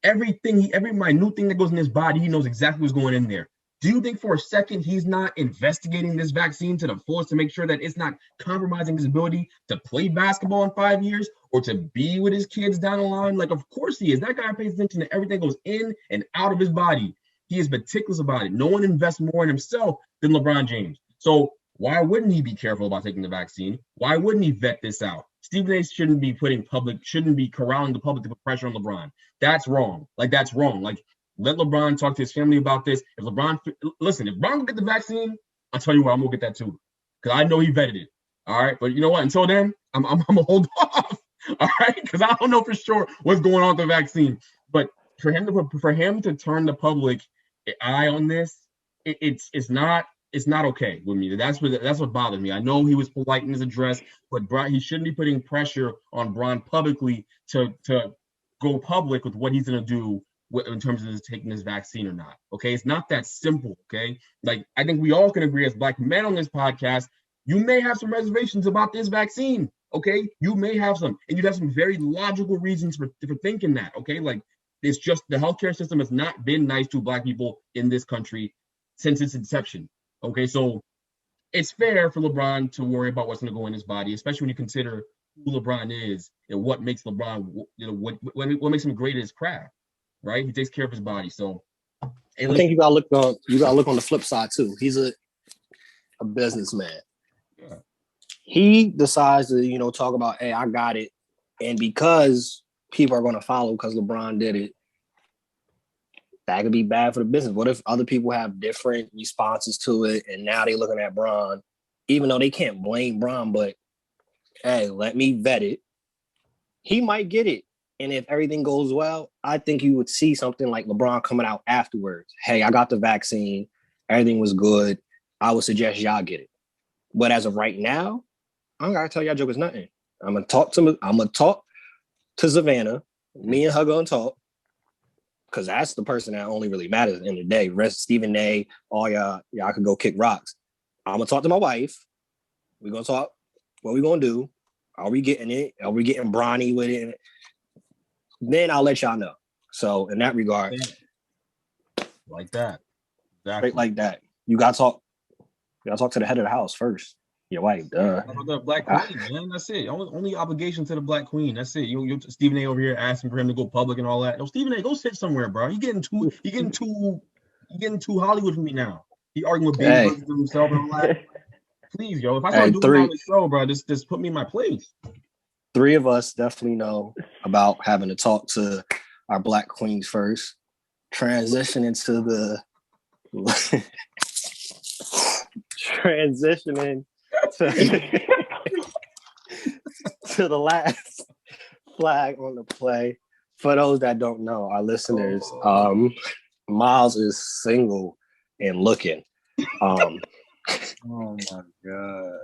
Speaker 4: every minute thing that goes in his body, he knows exactly what's going in there. Do you think for a second he's not investigating this vaccine to the fullest to make sure that it's not compromising his ability to play basketball in 5 years or to be with his kids down the line? Like, of course he is. That guy pays attention to everything that goes in and out of his body. He is meticulous about it. No one invests more in himself than LeBron James. So why wouldn't he be careful about taking the vaccine? Why wouldn't he vet this out? Stephen A shouldn't be corralling the public to put pressure on LeBron. That's wrong. Like, let LeBron talk to his family about this. If Bron will get the vaccine, I'll tell you what, I'm gonna get that too, because I know he vetted it. All right, but you know what? Until then, I'm gonna hold off. All right, because I don't know for sure what's going on with the vaccine. But for him to turn the public eye on this, it's not okay with me. That's what bothers me. I know he was polite in his address, but he shouldn't be putting pressure on Bron publicly to go public with what he's gonna do in terms of taking this vaccine or not. Okay, it's not that simple. Okay, like, I think we all can agree as Black men on this podcast, you may have some reservations about this vaccine. Okay, you may have some, and you'd have some very logical reasons for thinking that. Okay, like, it's just the healthcare system has not been nice to Black people in this country since its inception. Okay, so it's fair for LeBron to worry about what's going to go in his body, especially when you consider who LeBron is and what makes LeBron, what makes him great at his craft. Right, he takes care of his body. So
Speaker 2: I think you gotta look on the flip side too. He's a businessman. Yeah. He decides to talk about, hey, I got it, and because people are going to follow because LeBron did it, that could be bad for the business. What if other people have different responses to it, and now they're looking at Bron, even though they can't blame Bron, but hey, let me vet it. He might get it. And if everything goes well, I think you would see something like LeBron coming out afterwards. Hey, I got the vaccine. Everything was good. I would suggest y'all get it. But as of right now, I don't gotta tell y'all jokers nothing. I'm gonna talk to Savannah. Me and her gonna talk, because that's the person that only really matters at the end of the day. Rest Stephen A, all y'all could go kick rocks. I'm gonna talk to my wife. We're gonna talk. What we gonna do? Are we getting it? Are we getting brawny with it? Then I'll let y'all know. So in that regard,
Speaker 4: like that,
Speaker 2: exactly like that, you gotta talk to the head of the house first. Your wife,
Speaker 4: the Black Queen, man. That's it. Only obligation to the Black Queen. That's it. You Stephen A over here asking for him to go public and all that. No, Stephen A, go sit somewhere, bro. You getting too Hollywood for me now. He arguing with baby versus himself and all that. Please, yo, if I start doing on the show, bro, just put me in my place.
Speaker 2: 3 of us definitely know about having to talk to our Black Queens first. Transitioning to to the last flag on the play. For those that don't know, our listeners, Miles is single and looking.
Speaker 3: Oh my God.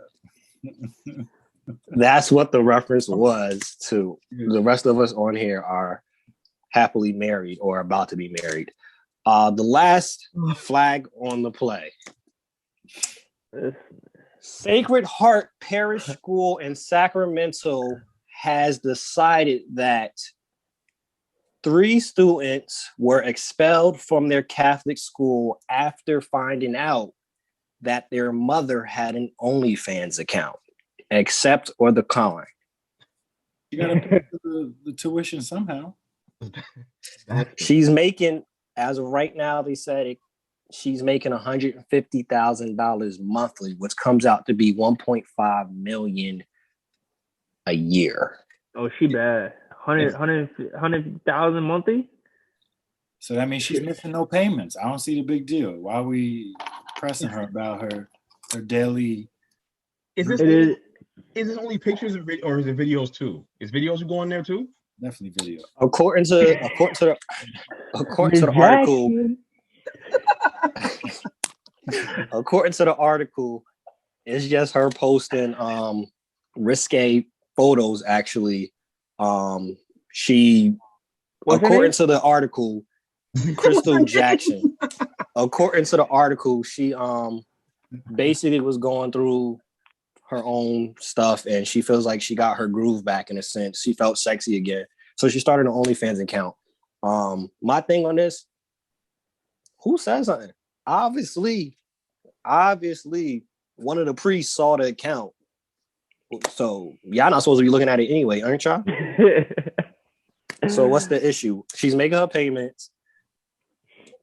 Speaker 2: That's what the reference was to. The rest of us on here are happily married or about to be married. The last flag on the play. Sacred Heart Parish School in Sacramento has decided that 3 students were expelled from their Catholic school after finding out that their mother had an OnlyFans account. Accept or decline?
Speaker 3: You gotta pay for the tuition somehow.
Speaker 2: She's making, as of right now, they said she's making $150,000 monthly, which comes out to be $1.5 million a year.
Speaker 5: Oh, she bad. 100,000 monthly.
Speaker 3: So that means she's missing no payments. I don't see the big deal. Why are we pressing her about her daily?
Speaker 4: Is this only pictures or is it videos too? Is videos going there too?
Speaker 3: Definitely video.
Speaker 2: According to the article, according to the article, it's just her posting risque photos. Actually, according to the article, Crystal Jackson. According to the article, she basically was going through her own stuff and she feels like she got her groove back in a sense. She felt sexy again. So she started an OnlyFans account. My thing on this, who said something? Obviously, one of the priests saw the account. So y'all not supposed to be looking at it anyway, aren't y'all? So what's the issue? She's making her payments.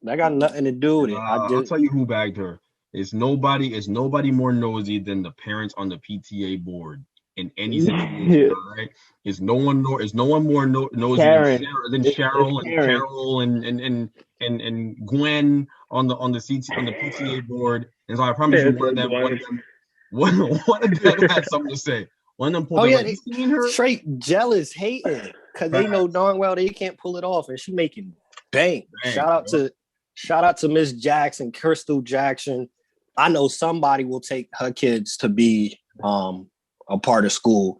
Speaker 2: That got nothing to do with it.
Speaker 4: I'll tell you who bagged her. It's nobody more nosy than the parents on the PTA board in any situation. All right, is no one more nosy than Cheryl and Carol and Gwen on the PTA board. And so I promise you, one of them had something to say. One of them
Speaker 2: they seen her straight jealous, hating because they know darn well they can't pull it off, and she making bang. Shout out to Miss Jackson, Crystal Jackson. I know somebody will take her kids to be a part of school.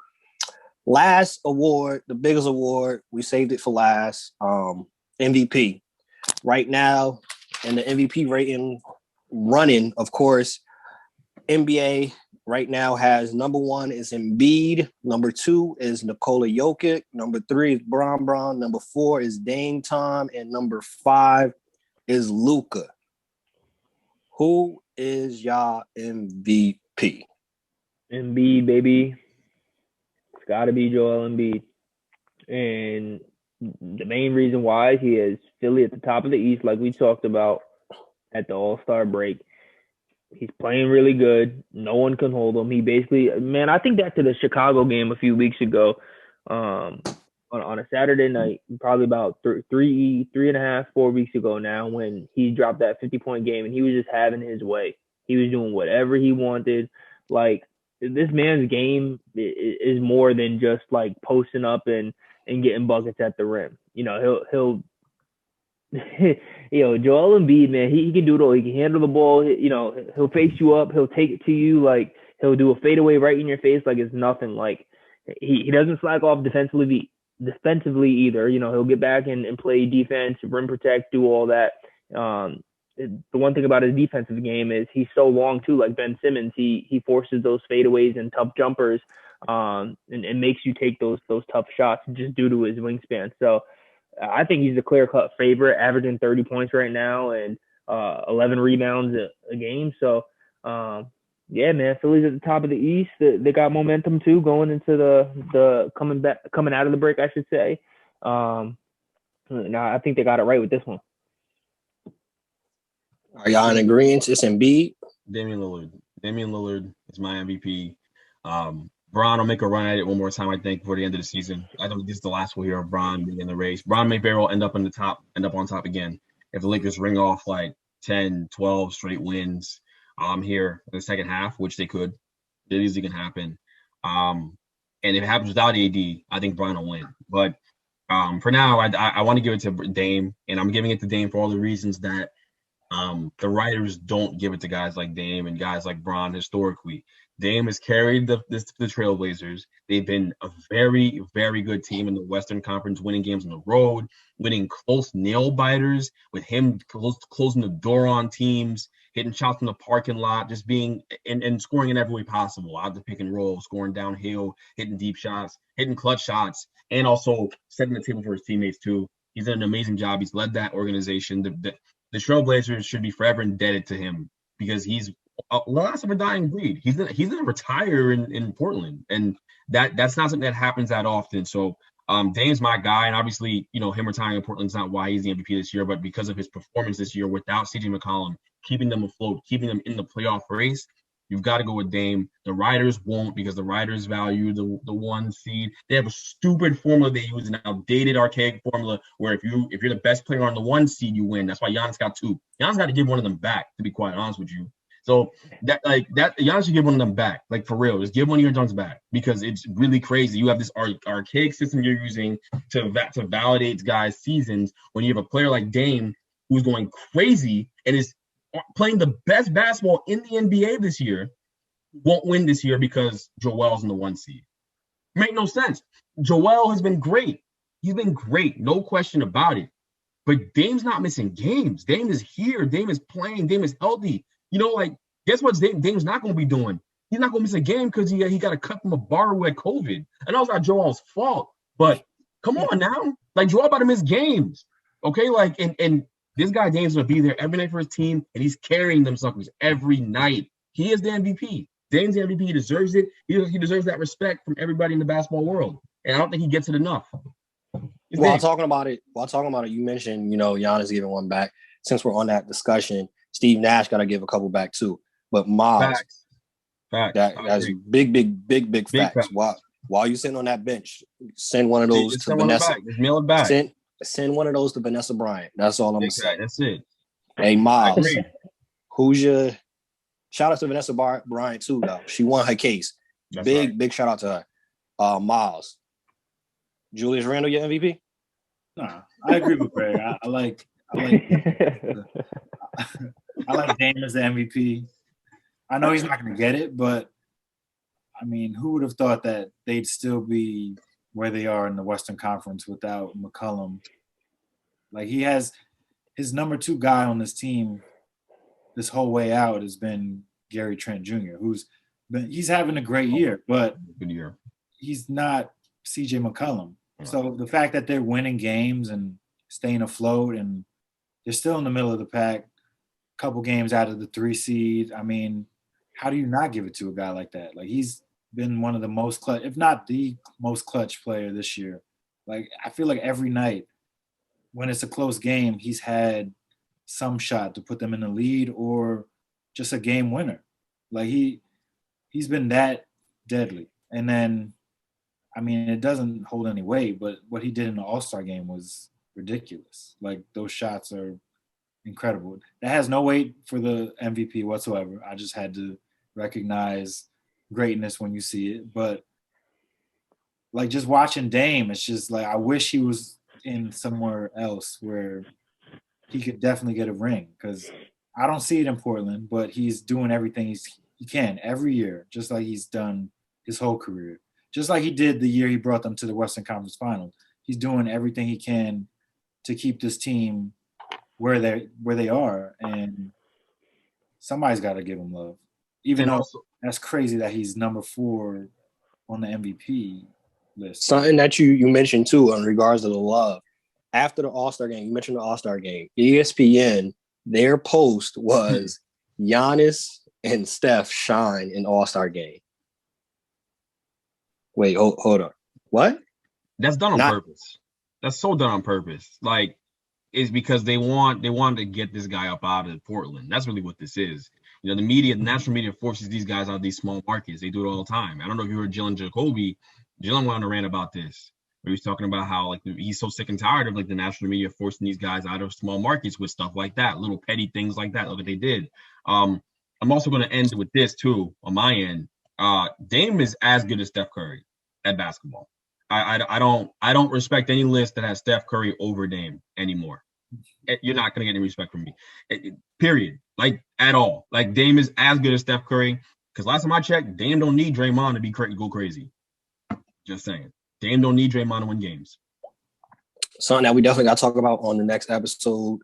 Speaker 2: Last award, the biggest award, we saved it for last. MVP. Right now, in the MVP rating running, of course, NBA right now has number 1 is Embiid, number 2 is Nikola Jokic, number 3 is Bron, number 4 is Dame Time, and number 5 is Luka. Who is y'all MVP?
Speaker 5: Embiid, baby. It's got to be Joel Embiid. And the main reason why he is Philly at the top of the East, like we talked about at the All-Star break. He's playing really good. No one can hold him. He basically, man, I think back to the Chicago game a few weeks ago. On a Saturday night, probably about 4 weeks ago now, when he dropped that 50-point game and he was just having his way. He was doing whatever he wanted. Like, this man's game is more than just like posting up and getting buckets at the rim. You know, he'll Joel Embiid, man, he can do it all. He can handle the ball. You know, he'll face you up. He'll take it to you. Like, he'll do a fadeaway right in your face like it's nothing. Like, he doesn't slack off defensively either. You know, he'll get back and play defense, rim protect, do all that. The one thing about his defensive game is he's so long too, like Ben Simmons. He forces those fadeaways and tough jumpers, and makes you take those tough shots just due to his wingspan. So I think he's the clear-cut favorite, averaging 30 points right now and 11 rebounds a game. So yeah, man, Philly's at the top of the East. They got momentum too going into the coming out of the break, I should say. Now I think they got it right with this one.
Speaker 2: Are y'all in agreement? It's Embiid.
Speaker 4: Damian Lillard is my MVP. Bron will make a run at it one more time, I think, before the end of the season. I think this is the last we'll hear of Bron being in the race. Bron may very well end up on top again if the Lakers ring off like 10, 12 straight wins here in the second half, which they could. It easily can happen. And if it happens without AD, I think Bron will win. But For now, I want to give it to Dame, and I'm giving it to Dame for all the reasons that the writers don't give it to guys like Dame and guys like Bron historically. Dame has carried the Trailblazers. They've been a very, very good team in the Western Conference, winning games on the road, winning close nail biters with him closing the door on teams, hitting shots in the parking lot, just being and scoring in every way possible. Out the pick and roll, scoring downhill, hitting deep shots, hitting clutch shots, and also setting the table for his teammates too. He's done an amazing job. He's led that organization. The Trailblazers should be forever indebted to him because he's the last of a dying breed. He's gonna retire in Portland, and that's not something that happens that often. So Dame's my guy, and obviously, him retiring in Portland's not why he's the MVP this year, but because of his performance this year without CJ McCollum, keeping them afloat, keeping them in the playoff race. You've got to go with Dame. The Riders won't because the Riders value the 1 seed. They have a stupid formula they use, an outdated, archaic formula where if you're the best player on the 1 seed, you win. That's why Giannis got 2. Giannis got to give one of them back, to be quite honest with you. So that Giannis should give one of them back, like for real. Just give one of your dunks back because it's really crazy. You have this archaic system you're using to validate guys' seasons when you have a player like Dame who's going crazy and is playing the best basketball in the NBA this year, won't win this year because Joel's in the 1 seed. Make no sense. Joel has been great. He's been great, no question about it. But Dame's not missing games. Dame is here. Dame is playing. Dame is healthy. Guess what Dame's not going to be doing? He's not going to miss a game because he got a cut from a bar who had COVID. I know it's not Joel's fault, but come on now. Like, Joel about to miss games. Okay? And this guy Dame's going to be there every night for his team, and he's carrying them suckers every night. He is the MVP. Dame's the MVP. He deserves it. He deserves that respect from everybody in the basketball world, and I don't think he gets it enough.
Speaker 2: While talking about it, you mentioned, Giannis giving one back. Since we're on that discussion, Steve Nash got to give a couple back too. But Miles,
Speaker 4: Facts.
Speaker 2: That's big facts. While you sitting on that bench, send one of those to Vanessa.
Speaker 4: Mail it back.
Speaker 2: Send one of those to Vanessa Bryant. That's all I'm gonna say.
Speaker 4: That's it.
Speaker 2: Hey, Miles, who's your shout out to Vanessa Bryant too, though. She won her case.
Speaker 4: That's
Speaker 2: big shout out to her. Miles. Julius Randle, your MVP?
Speaker 3: Nah, I agree with Greg. I like Dame as the MVP. I know he's not going to get it, but I mean, who would have thought that they'd still be where they are in the Western Conference without McCollum? Like, he has his number 2 guy on this team this whole way out has been Gary Trent Jr., he's having a great year, but
Speaker 4: good year.
Speaker 3: He's not CJ McCollum. Right. So the fact that they're winning games and staying afloat and they're still in the middle of the pack, a couple games out of the 3 seed, I mean, how do you not give it to a guy like that? Like, he's been one of the most clutch, if not the most clutch player this year. Like, I feel like every night when it's a close game, he's had some shot to put them in the lead or just a game winner. Like, he's been that deadly. And then, I mean, it doesn't hold any weight, but what he did in the All-Star game was ridiculous. Like, those shots are incredible. That has no weight for the MVP whatsoever. I just had to recognize greatness when you see it. But, like, just watching Dame, it's just like, I wish he was in somewhere else where he could definitely get a ring, because I don't see it in Portland, but he's doing everything he can every year, just like he's done his whole career. Just like he did the year he brought them to the Western Conference Finals. He's doing everything he can to keep this team where they are, and somebody's got to give him love. Even though that's crazy that he's number 4 on the MVP list.
Speaker 2: Something that you mentioned too in regards to the love. After the All-Star game, you mentioned the All-Star game. ESPN, their post was Giannis and Steph shine in All-Star game. Wait, hold on. What?
Speaker 4: That's done on purpose. That's so done on purpose. Like, it's because they want to get this guy up out of Portland. That's really what this is. The media, the national media forces these guys out of these small markets. They do it all the time. I don't know if you heard Jalen Jacoby. Jalen went on a rant about this. Where he was talking about how, like, he's so sick and tired of, like, the national media forcing these guys out of small markets with stuff like that, little petty things like that, like what they did. I'm also going to end with this too on my end. Dame is as good as Steph Curry at basketball. I don't respect any list that has Steph Curry over Dame anymore. You're not gonna get any respect from me. Period. Like at all. Like Dame is as good as Steph Curry. Because last time I checked, Dame don't need Draymond to go crazy. Just saying. Dame don't need Draymond to win games.
Speaker 2: Something that we definitely got to talk about on the next episode,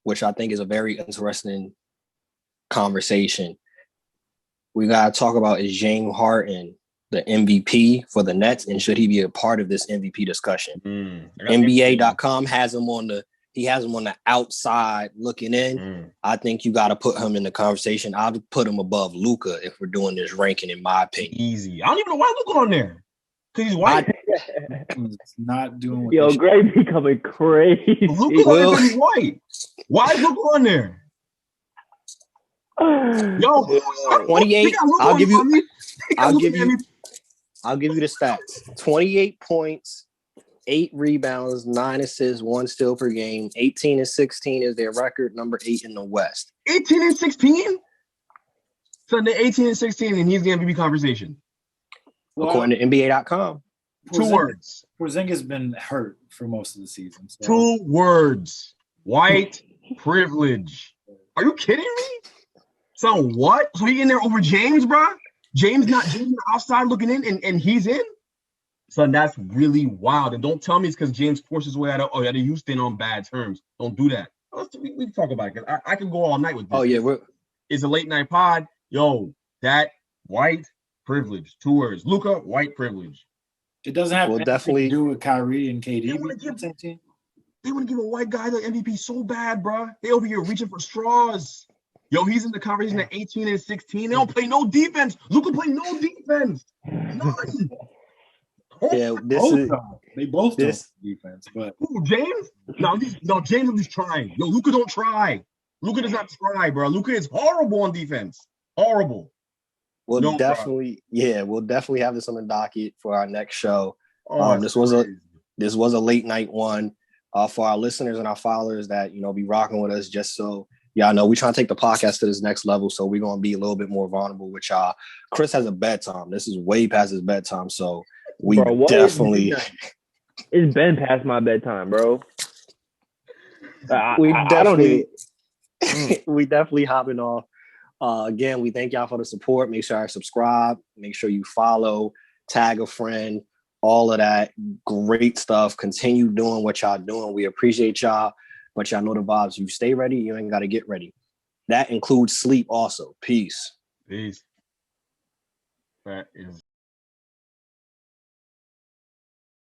Speaker 2: which I think is a very interesting conversation. We got to talk about is James Harden the MVP for the Nets, and should he be a part of this MVP discussion? NBA.com has him on the outside looking in. I think you got to put him in the conversation. I'll put him above Luka if we're doing this ranking, in my opinion.
Speaker 4: Easy. I don't even know why Luka on there. Because he's white.
Speaker 3: It's not doing what
Speaker 5: Yo, Gray becoming crazy.
Speaker 4: Luka's on there because he's white. Why is Luka on there? Yo,
Speaker 2: 28. I'll give you the stats. 28 points, 8 rebounds, 9 assists, 1 steal per game. 18 and 16 is their record, number 8 in the West.
Speaker 4: 18 and 16? So they're 18 and 16, and he's the MVP conversation.
Speaker 2: Well, according to NBA.com.
Speaker 4: 2 words.
Speaker 3: Porzingis been hurt for most of the season. So.
Speaker 4: 2 words. White privilege. Are you kidding me? So what? So he in there over James, bro? James outside looking in, and he's in? Son, that's really wild. And don't tell me it's because James forced his way out of Houston on bad terms. Don't do that. We can talk about it, because I can go all night with this.
Speaker 2: Oh, yeah.
Speaker 4: It's a late night pod. Yo, that white privilege. 2 words. Luka, white privilege.
Speaker 3: It doesn't have anything to do with Kyrie and KD.
Speaker 4: They want to give a white guy the MVP so bad, bro. They over here reaching for straws. Yo, he's in the conversation at 18 and 16. They don't play no defense. Luka play no defense. None.
Speaker 2: Yeah,
Speaker 3: they both don't defense. But
Speaker 4: James? No, James is trying. Yo, Luka don't try. Luka does not try, bro. Luka is horrible on defense. Horrible.
Speaker 2: We'll definitely have this on the docket for our next show. This was a late night one for our listeners and our followers that be rocking with us. Just so y'all know, we trying to take the podcast to this next level, so we're gonna be a little bit more vulnerable with y'all. Chris has a bedtime. This is way past his bedtime, so we definitely.
Speaker 5: It's been past my bedtime, bro.
Speaker 2: We definitely hopping off. Again, we thank y'all for the support. Make sure you subscribe. Make sure you follow, tag a friend, all of that great stuff. Continue doing what y'all doing. We appreciate y'all, but y'all know the vibes. You stay ready, you ain't got to get ready. That includes sleep also. Peace.
Speaker 4: That is